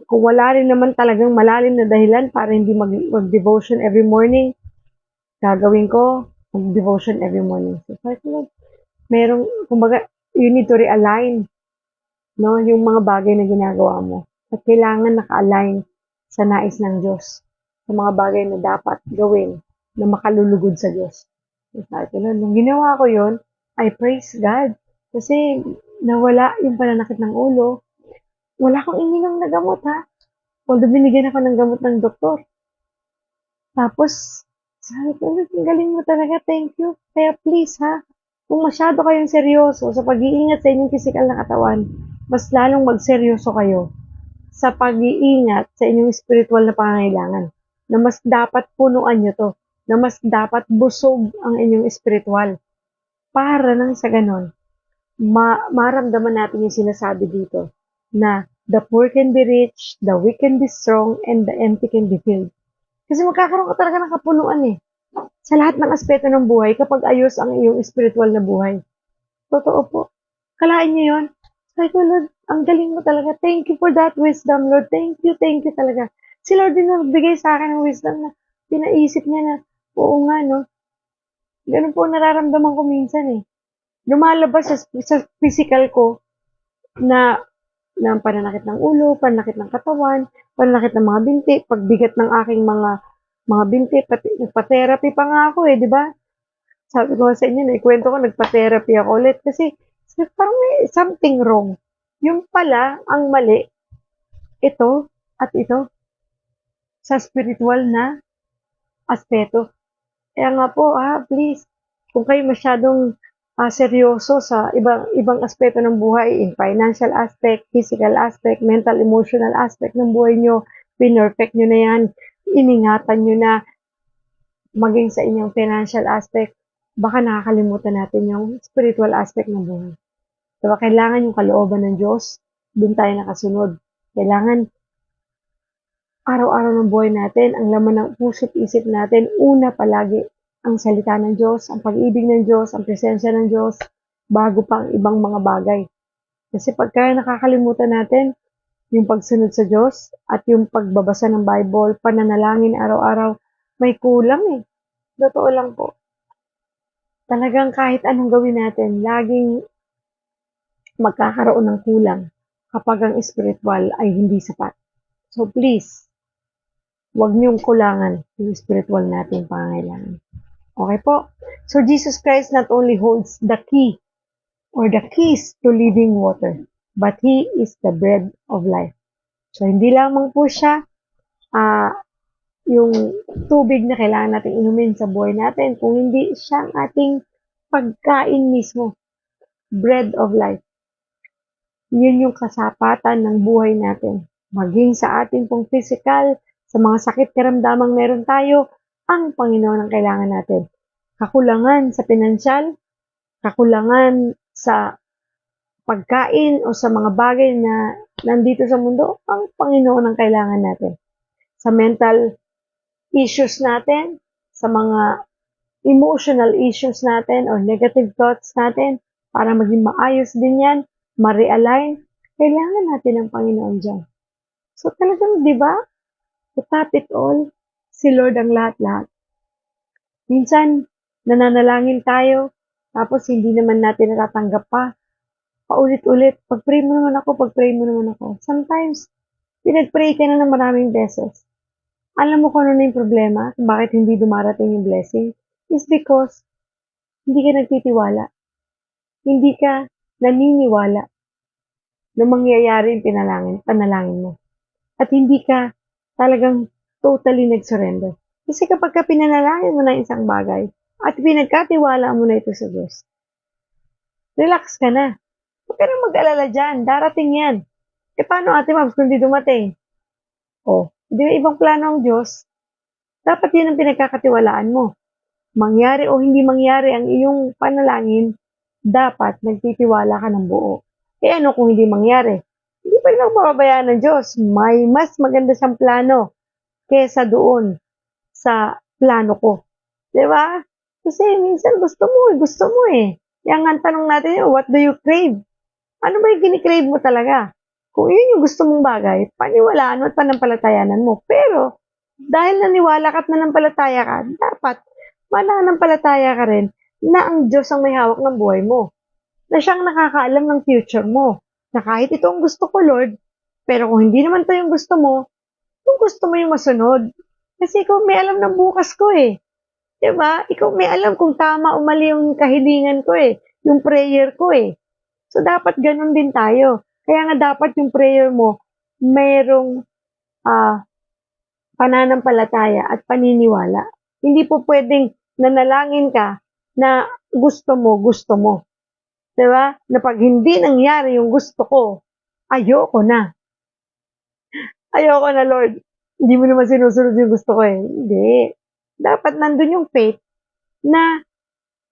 S1: kung wala rin naman talagang malalim na dahilan para hindi mag-devotion every morning, gagawin ko mag-devotion every morning. So, Lord, kumbaga, you need to realign, no, yung mga bagay na ginagawa mo. At kailangan naka-align sa nais ng Diyos. Sa mga bagay na dapat gawin na makalulugod sa Diyos. So, nung ginawa ko yun, I praise God. Kasi nawala yung pananakit ng ulo. Wala akong ininom na gamot ha. Although binigyan ako ng gamot ng doktor. Tapos, sabi ko, ang galing mo talaga, thank you. Kaya please ha, kung masyado kayong seryoso sa pag-iingat sa inyong physical na katawan, mas lalong magseryoso kayo sa pag-iingat sa inyong spiritual na pangangailangan. Na mas dapat punuan nyo to. Na mas dapat busog ang inyong spiritual. Para nang sa ganon, maramdaman natin yung sinasabi dito na the poor can be rich, the weak can be strong, and the empty can be filled. Kasi magkakaroon ka talaga ng kapunuan eh. Sa lahat ng aspeto ng buhay kapag ayos ang iyong spiritual na buhay. Totoo po. Kalain niyo yun? Sabi ko, Lord, ang galing mo talaga. Thank you for that wisdom, Lord. Thank you talaga. Si Lord din nagbigay sa akin ng wisdom na pinaisip niya na, oo nga, no? Ganun po nararamdaman ko minsan eh. Lumalabas sa physical ko na pananakit ng ulo, pananakit ng katawan, pananakit ng mga binti, pagbigat ng aking mga binti, pati nagpa-therapy pa nga ako eh, di ba? Sabi ko sa inyo, naikwento ko, nagpa-therapy ako ulit kasi parang may something wrong. Yung pala, ang mali, ito at ito, sa spiritual na aspeto. Kaya nga po, please, kung kayo masyadong seryoso sa ibang aspeto ng buhay, in financial aspect, physical aspect, mental, emotional aspect ng buhay nyo, pinerfect nyo na yan, iningatan nyo na, maging sa inyong financial aspect, baka nakakalimutan natin yung spiritual aspect ng buhay. Diba, kailangan yung kalooban ng Diyos, doon tayo nakasunod. Kailangan araw-araw ng buhay natin, ang laman ng puso't isip natin, una palagi ang salita ng Diyos, ang pag-ibig ng Diyos, ang presensya ng Diyos, bago pa ang ibang mga bagay. Kasi pagka nakakalimutan natin yung pagsunod sa Diyos at yung pagbabasa ng Bible, pananalangin araw-araw, may kulang eh. Totoo lang po. Talagang kahit anong gawin natin, laging magkakaroon ng kulang kapag ang spiritual ay hindi sapat. So please, huwag niyong kulangan yung spiritual natin pangangailangan. Okay po? So Jesus Christ not only holds the key or the keys to living water, but He is the bread of life. So hindi lamang po siya yung tubig na kailangan natin inumin sa buhay natin, kung hindi siya ang ating pagkain mismo. Bread of life. Yun yung kasapatan ng buhay natin. Maging sa ating pong physical, sa mga sakit karamdamang meron tayo, ang Panginoon ang kailangan natin. Kakulangan sa pinansyal, kakulangan sa pagkain o sa mga bagay na nandito sa mundo, ang Panginoon ang kailangan natin. Sa mental issues natin, sa mga emotional issues natin or negative thoughts natin, para maging maayos din yan, ma-realign, kailangan natin ng Panginoon dyan. So talagang, di ba, to top it all, si Lord ang lahat-lahat. Minsan, nananalangin tayo, tapos hindi naman natin natatanggap pa. Paulit-ulit, pag-pray mo naman ako. Sometimes, pinag-pray ka na ng maraming beses. Alam mo kung ano na yung problema, kung bakit hindi dumarating yung blessing, is because hindi ka nagtitiwala. Hindi ka naniniwala na mangyayari yung panalangin mo. At hindi ka talagang totally nag-surrender. Kasi kapag ka pinanalangin mo na isang bagay at pinagkatiwala mo na ito sa Diyos, relax ka na. Huwag ka nang mag-alala dyan. Darating yan. Paano Ate Mabs kung di dumating? Hindi may ibang plano ang Diyos. Dapat yun ang pinagkakatiwalaan mo. Mangyari o hindi mangyari ang iyong panalangin, dapat nagtitiwala ka ng buo. Ano kung hindi mangyari? Hindi pa rin ako mapabayaan ng Diyos. May mas maganda siyang plano kesa doon sa plano ko. Diba? Kasi minsan gusto mo eh. Yang ang tanong natin what do you crave? Ano ba yung kinikrave mo talaga? Kung yun yung gusto mong bagay, paniwalaan mo at panampalatayanan mo. Pero, dahil naniwala ka at nanampalataya ka, dapat mananampalataya ka rin na ang Diyos ang may hawak ng buhay mo. Na siyang nakakaalam ng future mo. Na kahit ito ang gusto ko, Lord, pero kung hindi naman ito yung gusto mo, kung gusto mo yung masunod. Kasi ikaw may alam ng bukas ko eh. Diba? Ikaw may alam kung tama o mali yung kahilingan ko eh. Yung prayer ko eh. So, dapat ganun din tayo. Kaya nga dapat yung prayer mo, mayroong pananampalataya at paniniwala. Hindi po pwedeng nanalangin ka na gusto mo. Diba? Na pag hindi nangyari yung gusto ko, ayoko na. Ayoko na, Lord. Hindi mo naman sinusunod yung gusto ko eh. Hindi. Dapat nandun yung faith na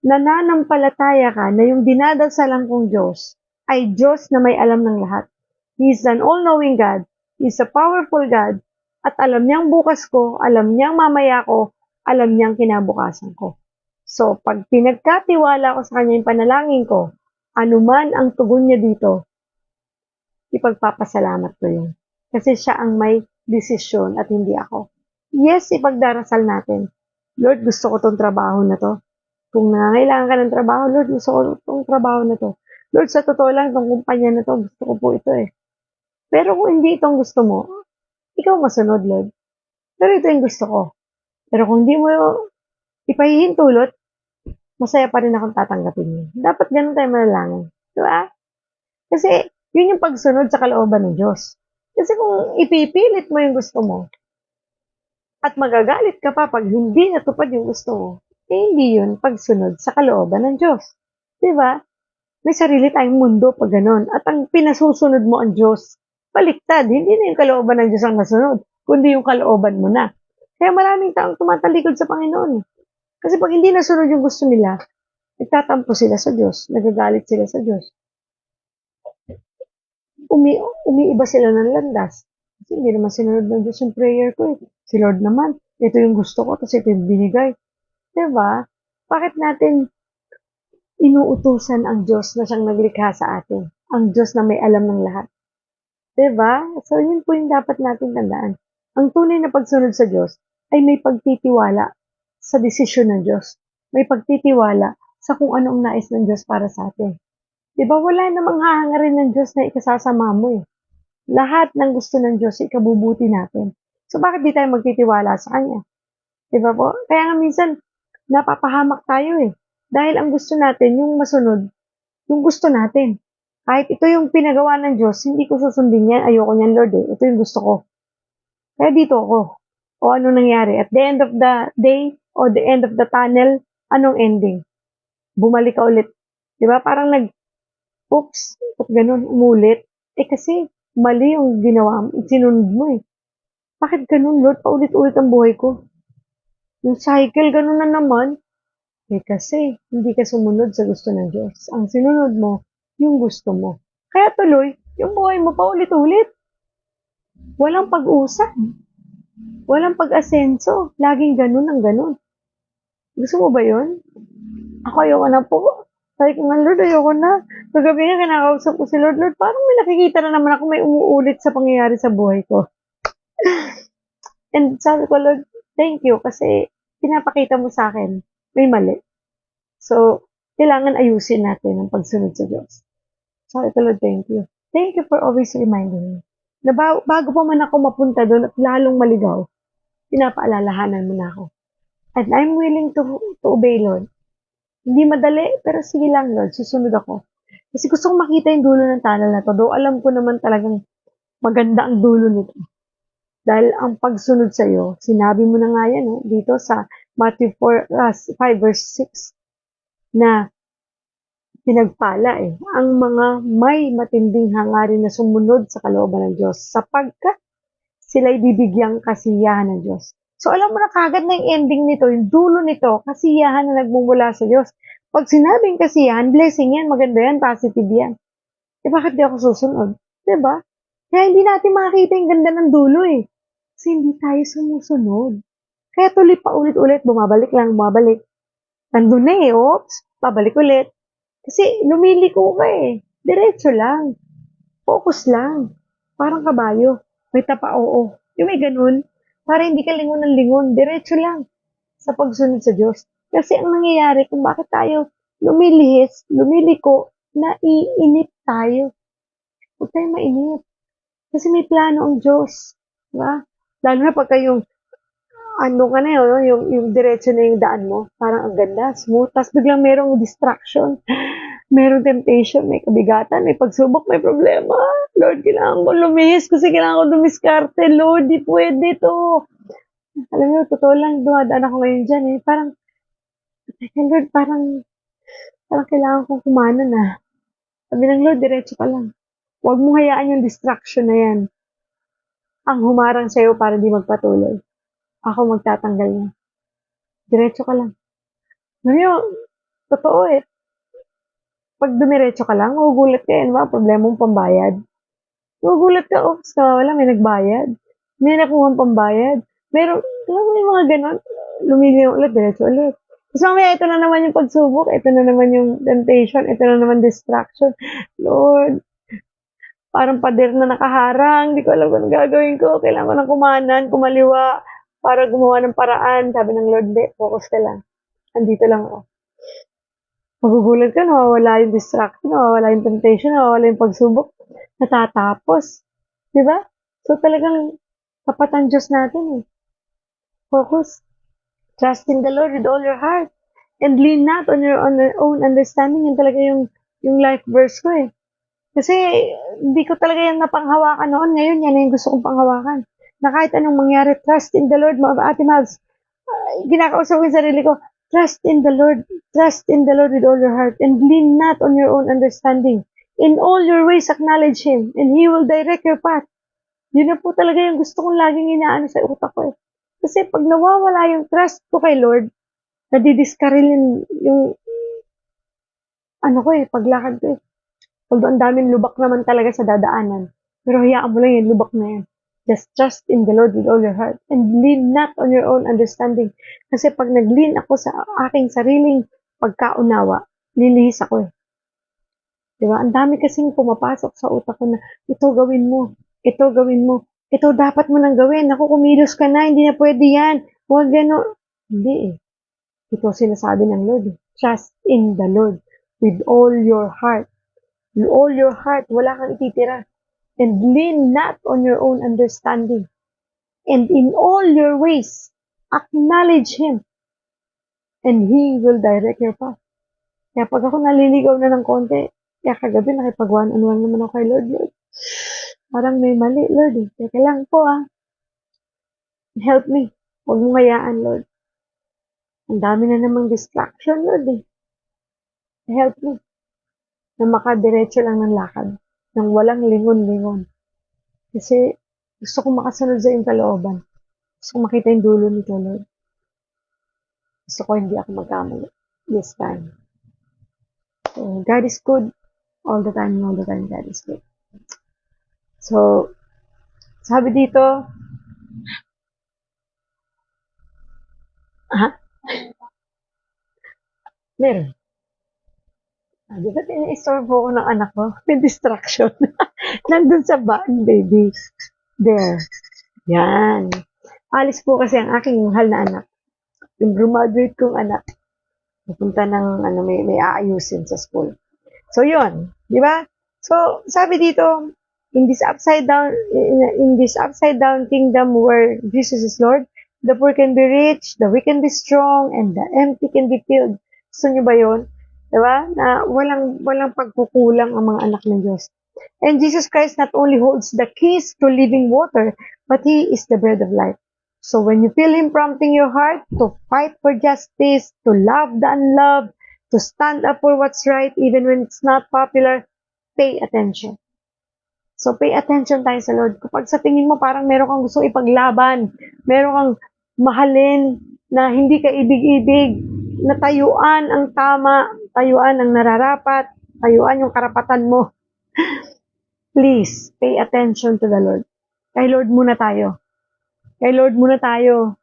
S1: nananampalataya ka na yung dinadasalan kong Diyos ay Diyos na may alam ng lahat. He's an all-knowing God. He's a powerful God. At alam niyang bukas ko, alam niyang mamaya ko, alam niyang kinabukasan ko. So, pag pinagkatiwala ko sa kanya yung panalangin ko, anuman ang tugon niya dito, ipagpapasalamat ko yun. Kasi siya ang may desisyon at hindi ako. Yes, ipagdarasal natin. Lord, gusto ko tong trabaho na to. Kung nangangailangan ka ng trabaho, Lord, gusto ko tong trabaho na to. Lord, sa totoo lang, tong kumpanya na to, gusto ko po ito eh. Pero kung hindi itong gusto mo, ikaw masunod, Lord. Pero ito yung gusto ko. Pero kung hindi mo ipahihintulot, masaya pa rin akong tatanggapin mo. Dapat ganun tayo manalangin. Diba? Kasi, yun yung pagsunod sa kalooban ng Diyos. Kasi kung ipipilit mo yung gusto mo, at magagalit ka pa pag hindi natupad yung gusto mo, eh hindi yun pagsunod sa kalooban ng Diyos. Diba? May sarili tayong mundo pag ganon. At ang pinasusunod mo ang Diyos, baliktad. Hindi na yung kalooban ng Diyos ang nasunod, kundi yung kalooban mo na. Kaya maraming taong tumatalikod sa Panginoon. Kasi pag hindi nasunod yung gusto nila, nagtatampo sila sa Diyos, nagagalit sila sa Diyos. Umiiba sila ng landas. Kasi hindi naman sinunod ng Diyos yung prayer ko eh. Si Lord naman, ito yung gusto ko, tapos ito yung binigay. Diba? Bakit natin inuutusan ang Diyos na siyang naglikha sa atin? Ang Diyos na may alam ng lahat. Diba? So, yun po yung dapat natin tandaan. Ang tunay na pagsunod sa Diyos ay may pagtitiwala sa desisyon ng Diyos. May pagtitiwala sa kung anong nais ng Diyos para sa atin. Diba? Wala namang hahangarin ng Diyos na ikasasama mo eh. Lahat ng gusto ng Diyos, ikabubuti natin. So, bakit di tayo magtitiwala sa Kanya? Diba po? Kaya nga minsan, napapahamak tayo eh. Dahil ang gusto natin, yung masunod, yung gusto natin. Kahit ito yung pinagawa ng Diyos, hindi ko susundin yan. Ayoko niyan, Lord eh. Ito yung gusto ko. Kaya dito ako. O ano nangyari? At the end of the day, o the end of the tunnel, anong ending? Bumalik ka ulit. Diba? Parang oops, at ganun, umulit. Eh kasi, mali yung ginawa, sinunod mo eh. Bakit ganun, Lord? Paulit-ulit ang buhay ko. Yung cycle, ganun na naman. Eh kasi, hindi ka sumunod sa gusto ng Diyos. Ang sinunod mo, yung gusto mo. Kaya tuloy, yung buhay mo paulit-ulit. Walang pag-usap. Walang pag-asenso. Laging ganun ang ganun. Gusto mo ba yun? Ako ayoko na po. Sabi ko nga, Lord, ayoko na. Kagabi nga, kinakausap ko si Lord. Lord, parang may nakikita na naman ako may umuulit sa pangyayari sa buhay ko. And sabi ko, Lord, thank you kasi pinapakita mo sa akin may mali. So, kailangan ayusin natin ang pagsunod sa Diyos. Sabi ko, Lord, thank you. Thank you for always reminding me na bago pa man ako mapunta doon at lalong maligaw, pinapaalalahanan mo na ako. And I'm willing to obey, Lord. Hindi madali, pero sige lang, Lord, susunod ako. Kasi gusto kong makita yung dulo ng tunnel na to. Though alam ko naman talagang maganda ang dulo nito. Dahil ang pagsunod sa iyo, sinabi mo na nga yan, no? Dito sa Matthew 5 verse 6, na pinagpala ang mga may matinding hangarin na sumunod sa kalooban ng Diyos sapagkat sila'y bibigyang kasiyahan ng Diyos. So alam mo na kagad na yung ending nito, yung dulo nito, kasiyahan na nagmumula sa Diyos. Pag sinabing kasiyahan, blessing yan, maganda yan, positive yan. Eh bakit di ako susunod? Diba? Kaya hindi natin makakita yung ganda ng dulo eh. Kasi hindi tayo sumusunod. Kaya tuloy pa ulit-ulit, bumabalik lang, bumabalik. Nandun na eh, oops, babalik ulit. Kasi lumiliko ka eh. Diretso lang. Focus lang. Parang kabayo. May tapa oo. Yung may ganun. Para hindi ka lingon ng lingon. Diretso lang. Sa pagsunod sa Diyos. Kasi ang nangyayari kung bakit tayo lumilihis, lumiliko, naiinip tayo. Huwag tayo mainip. Kasi may plano ang Diyos. Diba? Lalo na pagka yung ano ka na yun, no? yung diretso na yung daan mo, parang ang ganda, smooth, tapos biglang merong distraction, merong temptation, may kabigatan, may pagsubok, may problema. Lord, kailangan ko lumihis kasi kailangan ko dumiskarte. Lord, di pwede to. Alam mo, totoo lang, dumadaan ako ngayon dyan eh. Parang, Lord, parang kailangan kong kumana na. Sabi ng Lord, diretso ka lang. Huwag mo hayaan yung distraction na yan. Ang humarang sa'yo para di magpatuloy. Ako magtatanggal niya. Diretso ka lang. Ngayon, totoo eh. Pag dumiretso ka lang, magugulat ka eh. Problema mong pambayad. Magugulat ka, oops, nawawala, may nagbayad. May nakuhang pambayad. Meron, alam mo yung mga ganon, lumiliw ulit, diretso ulit. Tapos mamaya, ito na naman yung pagsubok, ito na naman yung temptation, ito na naman distraction. Lord, parang pader na nakaharang, hindi ko alam kung anong gagawin ko, kailangan ko ng kumanan, kumaliwa, para gumawa ng paraan. Sabi ng Lord, di, focus ka lang. Andito lang ako. Magugulat ka, nawawala yung distraction, nawawala yung temptation, nawawala yung pagsubok, natatapos. Di ba? So talagang tapat ang Diyos natin eh. Focus. Trust in the Lord with all your heart. And lean not on your own understanding. Yan talaga yung life verse ko eh. Kasi hindi ko talaga yan napanghawakan noon. Ngayon, yan na yung gusto kong panghawakan. Na kahit anong mangyari, trust in the Lord, mga Ate Mavs. Ginakausap ko yung sarili ko, trust in the Lord. Trust in the Lord with all your heart. And lean not on your own understanding. In all your ways, acknowledge Him. And He will direct your path. Yun na po talaga yung gusto kong laging inaano sa utak ko eh. Kasi pag nawawala yung trust ko kay Lord, nadidiskaril yung ano ko eh, paglakad ko eh. Although ang daming lubak naman talaga sa dadaanan. Pero hayaan mo lang yung lubak na yan. Just trust in the Lord with all your heart. And lean not on your own understanding. Kasi pag nag-lean ako sa aking sariling pagkaunawa, lilihis ako eh. Diba? Ang dami kasing pumapasok sa utak ko na, ito gawin mo, ito gawin mo, ito dapat mo nang gawin. Naku, kumilos ka na, hindi na pwede yan. Huwag gano'n. Hindi eh. Ito sinasabi ng Lord. Trust in the Lord with all your heart. With all your heart, wala kang ititira. And lean not on your own understanding. And in all your ways, acknowledge Him. And He will direct your path. Kaya pag ako naliligaw na ng konti, kaya kagabi nakipag-one-on-one naman ako kay Lord. Parang may mali, Lord. Teka lang po Help me. Huwag mong hayaan, Lord. Ang dami na namang distraction, Lord Help me. Na makadiretso lang ng lakad. Nang walang lingon-lingon. Kasi gusto kong makasunod sa iyong kalooban. Gusto kong makita yung dulo nito, Lord. Gusto ko hindi ako magkamali this time. So, God is good all the time, all the time, God is good. So, sabi dito, meron. Di ba ini-istorbo ko ng anak ko? May distraction. Nandun sa bag, baby. There. Yan. Alis po kasi ang aking mahal na anak. Yung graduate kong anak. Pupunta ng, may aayusin sa school. So, yun. Di ba? So, sabi dito, in this upside down kingdom where Jesus is Lord, the poor can be rich, the weak can be strong, and the empty can be filled. Gusto nyo ba yun? Diba? Na walang pagkukulang ang mga anak ng Diyos. And Jesus Christ not only holds the keys to living water, but He is the bread of life. So when you feel Him prompting your heart to fight for justice, to love the unloved, to stand up for what's right, even when it's not popular, pay attention. So pay attention tayo sa Lord. Kapag sa tingin mo parang meron kang gusto ipaglaban, meron kang mahalin na hindi ka ibig-ibig, natayuan ang tama, tayuan ang nararapat, tayuan yung karapatan mo. Please, pay attention to the Lord. Kay Lord muna tayo. Kay Lord muna tayo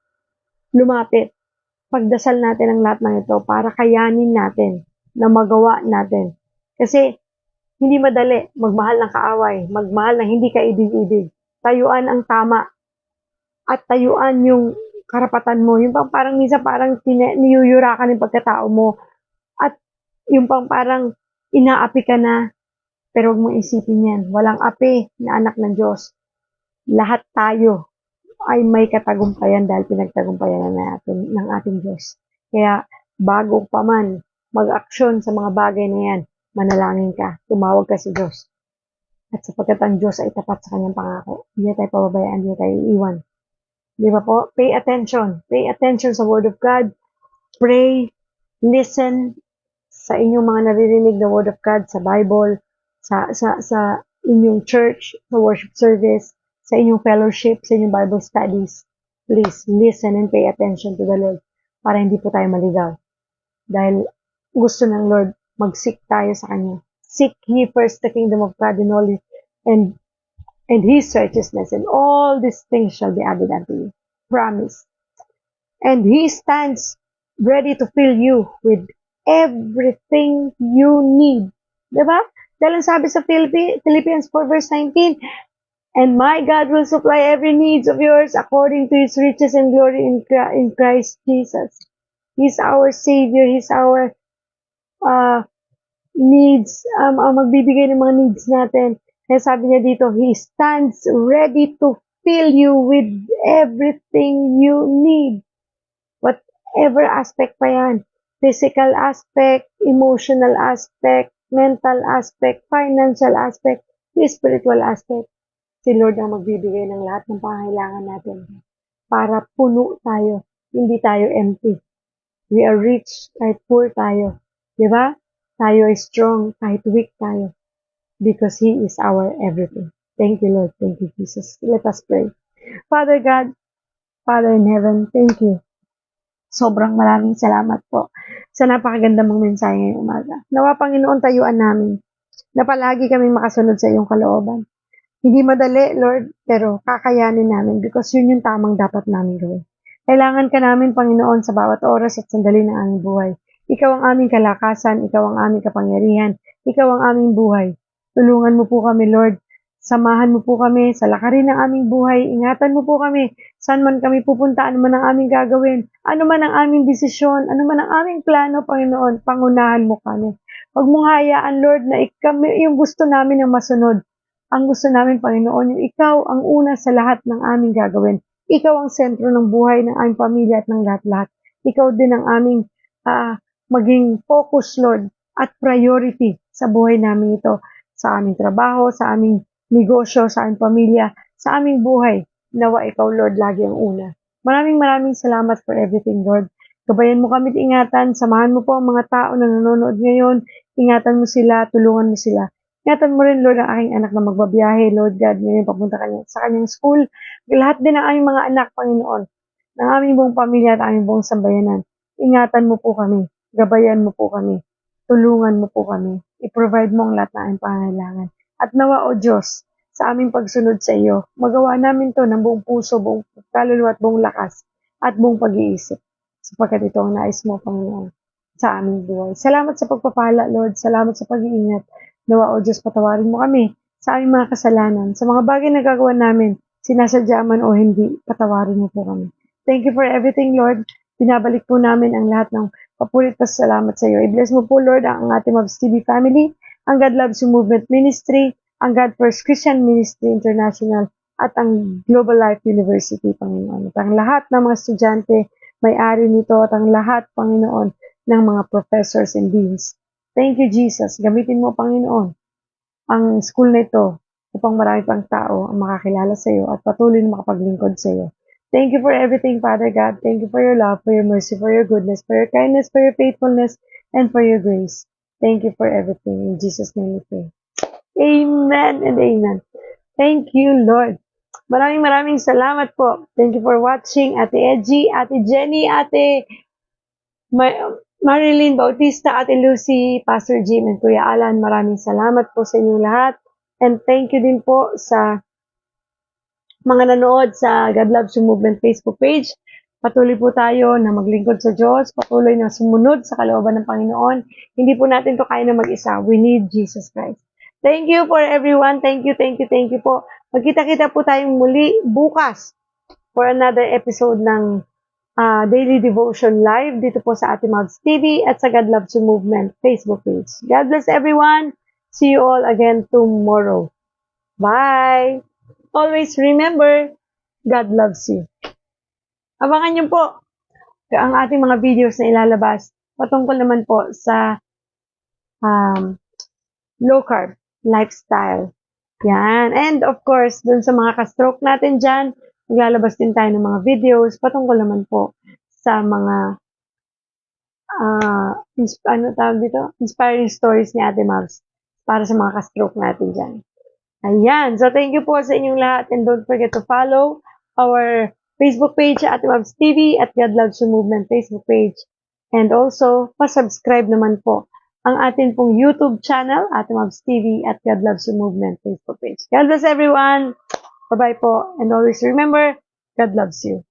S1: lumapit. Pagdasal natin ang lahat ng ito para kayanin natin na magawa natin. Kasi hindi madali magmahal ng kaaway, magmahal ng hindi ka ibig-ibig. Tayuan ang tama at tayuan yung karapatan mo. Yung parang minsan parang niyuyurakan yung pagkatao mo. At yung parang inaapi ka na, pero huwag mong isipin yan. Walang api na anak ng Diyos. Lahat tayo ay may katagumpayan dahil pinagtagumpayan na natin ng ating Diyos. Kaya bago pa man mag-aksyon sa mga bagay na yan, manalangin ka, tumawag ka sa Diyos. At sapagkat ang Diyos ay tapat sa kanyang pangako, hindi tayo pababayaan, hindi tayo iiwan. Di ba po? Pay attention. Pay attention sa Word of God. Pray. Listen sa inyong mga naririnig na Word of God sa Bible, sa inyong church, sa worship service, sa inyong fellowship, sa inyong Bible studies. Please, listen and pay attention to the Lord para hindi po tayo maligaw. Dahil gusto ng Lord, mag-seek tayo sa Kanya. Seek ye first the kingdom of God and and His righteousness, and all these things shall be added unto you. Promise. And He stands ready to fill you with everything you need. Diba? Dahil sabi sa Philippians 4 verse 19, and my God will supply every needs of yours according to His riches and glory in Christ Jesus. He's our Savior. He's our needs. Magbibigay ng mga needs natin. Kaya sabi niya dito, He stands ready to fill you with everything you need. Whatever aspect pa yan. Physical aspect, emotional aspect, mental aspect, financial aspect, spiritual aspect. Si Lord ang magbibigay ng lahat ng pangangailangan natin para puno tayo, hindi tayo empty. We are rich kahit poor tayo. Diba? Tayo ay strong kahit weak tayo because He is our everything. Thank you, Lord. Thank you, Jesus. Let us pray. Father God, Father in heaven, thank you. Sobrang maraming salamat po sa napakaganda mong mensahe ngayong umaga. Nawa, Panginoon, tayuan namin na palagi kaming makasunod sa iyong kalooban. Hindi madali, Lord, pero kakayanin namin because yun yung tamang dapat namin gawin. Kailangan ka namin, Panginoon, sa bawat oras at sandali ng aming buhay. Ikaw ang aming kalakasan, Ikaw ang aming kapangyarihan, Ikaw ang aming buhay. Tulungan mo po kami, Lord. Samahan mo po kami sa lakarin ng aming buhay. Ingatan mo po kami. Saan man kami pupunta, ano man ang aming gagawin, ano man ang aming desisyon, ano man ang aming plano, Panginoon, pangunahan mo kami. Huwag mong hayaan, Lord, na yung gusto namin ang masunod. Ang gusto namin, Panginoon, yung Ikaw ang una sa lahat ng aming gagawin. Ikaw ang sentro ng buhay ng aming pamilya at ng lahat-lahat. Ikaw din ang aming maging focus, Lord, at priority sa buhay namin ito. Sa aming trabaho, sa aming negosyo, sa aming pamilya, sa aming buhay. Nawa Ikaw, Lord, lagi ang una. Maraming salamat for everything, Lord. Gabayan mo kami at ingatan. Samahan mo po ang mga tao na nanonood ngayon. Ingatan mo sila, tulungan mo sila. Ingatan mo rin, Lord, ang aking anak na magbabiyahe, Lord God, ngayon papunta sa kanyang school. Lahat din ng aming mga anak, Panginoon, ng aming buong pamilya at aming buong sambayanan. Ingatan mo po kami. Gabayan mo po kami. Tulungan mo po kami. I-provide mo ang lahat ng aming pangangailangan. At nawa, O Diyos, sa aming pagsunod sa iyo, magawa namin to ng buong puso, buong kaluluwa at buong lakas at buong pag-iisip. Sapagkat ito ang nais mo, Panginoon, sa aming buhay. Salamat sa pagpapala, Lord. Salamat sa pag-iingat. Nawa, O Diyos, patawarin mo kami sa aming mga kasalanan. Sa mga bagay na gagawa namin, sinasadya man o hindi, patawarin mo po kami. Thank you for everything, Lord. Binabalik po namin ang lahat ng papulit pa salamat sa iyo. I-bless mo po, Lord, ang ating Mavs TV family, ang God Loves You Movement Ministry, ang God First Christian Ministry International, at ang Global Life University, Panginoon. At ang lahat ng mga estudyante, may-ari nito, at ang lahat, Panginoon, ng mga professors and deans. Thank you, Jesus. Gamitin mo, Panginoon, ang school na ito upang marami pang tao ang makakilala sa iyo at patuloy na makapaglingkod sa iyo. Thank you for everything, Father God. Thank you for your love, for your mercy, for your goodness, for your kindness, for your faithfulness, and for your grace. Thank you for everything. In Jesus' name we pray. Amen and amen. Thank you, Lord. Maraming salamat po. Thank you for watching, Ate Edgy, Ate Jenny, Ate Marilyn Bautista, Ate Lucy, Pastor Jim, and Kuya Alan. Maraming salamat po sa inyong lahat. And thank you din po sa mga nanood sa God Loves You Movement Facebook page. Patuloy po tayo na maglingkod sa Diyos, patuloy na sumunod sa kalooban ng Panginoon. Hindi po natin to kaya na mag-isa. We need Jesus Christ. Thank you for everyone. Thank you po. Magkita-kita po tayong muli bukas for another episode ng Daily Devotion Live dito po sa ating Mavs TV at sa God Loves You Movement Facebook page. God bless everyone. See you all again tomorrow. Bye! Always remember, God loves you. Abangan niyo po ang ating mga videos na ilalabas patungkol naman po sa low carb lifestyle. Yan. And of course, dun sa mga ka-stroke natin dyan, maglalabas din tayo ng mga videos patungkol naman po sa mga inspiring stories ni Ate Mavs para sa mga ka-stroke natin dyan. Ayan. So, thank you po sa inyong lahat and don't forget to follow our Facebook page, Ate Mavs TV at God Loves You Movement Facebook page. And also, pa-subscribe naman po ang atin pong YouTube channel, Ate Mobs TV at God Loves You Movement Facebook page. God bless everyone! Bye-bye po. And always remember, God loves you.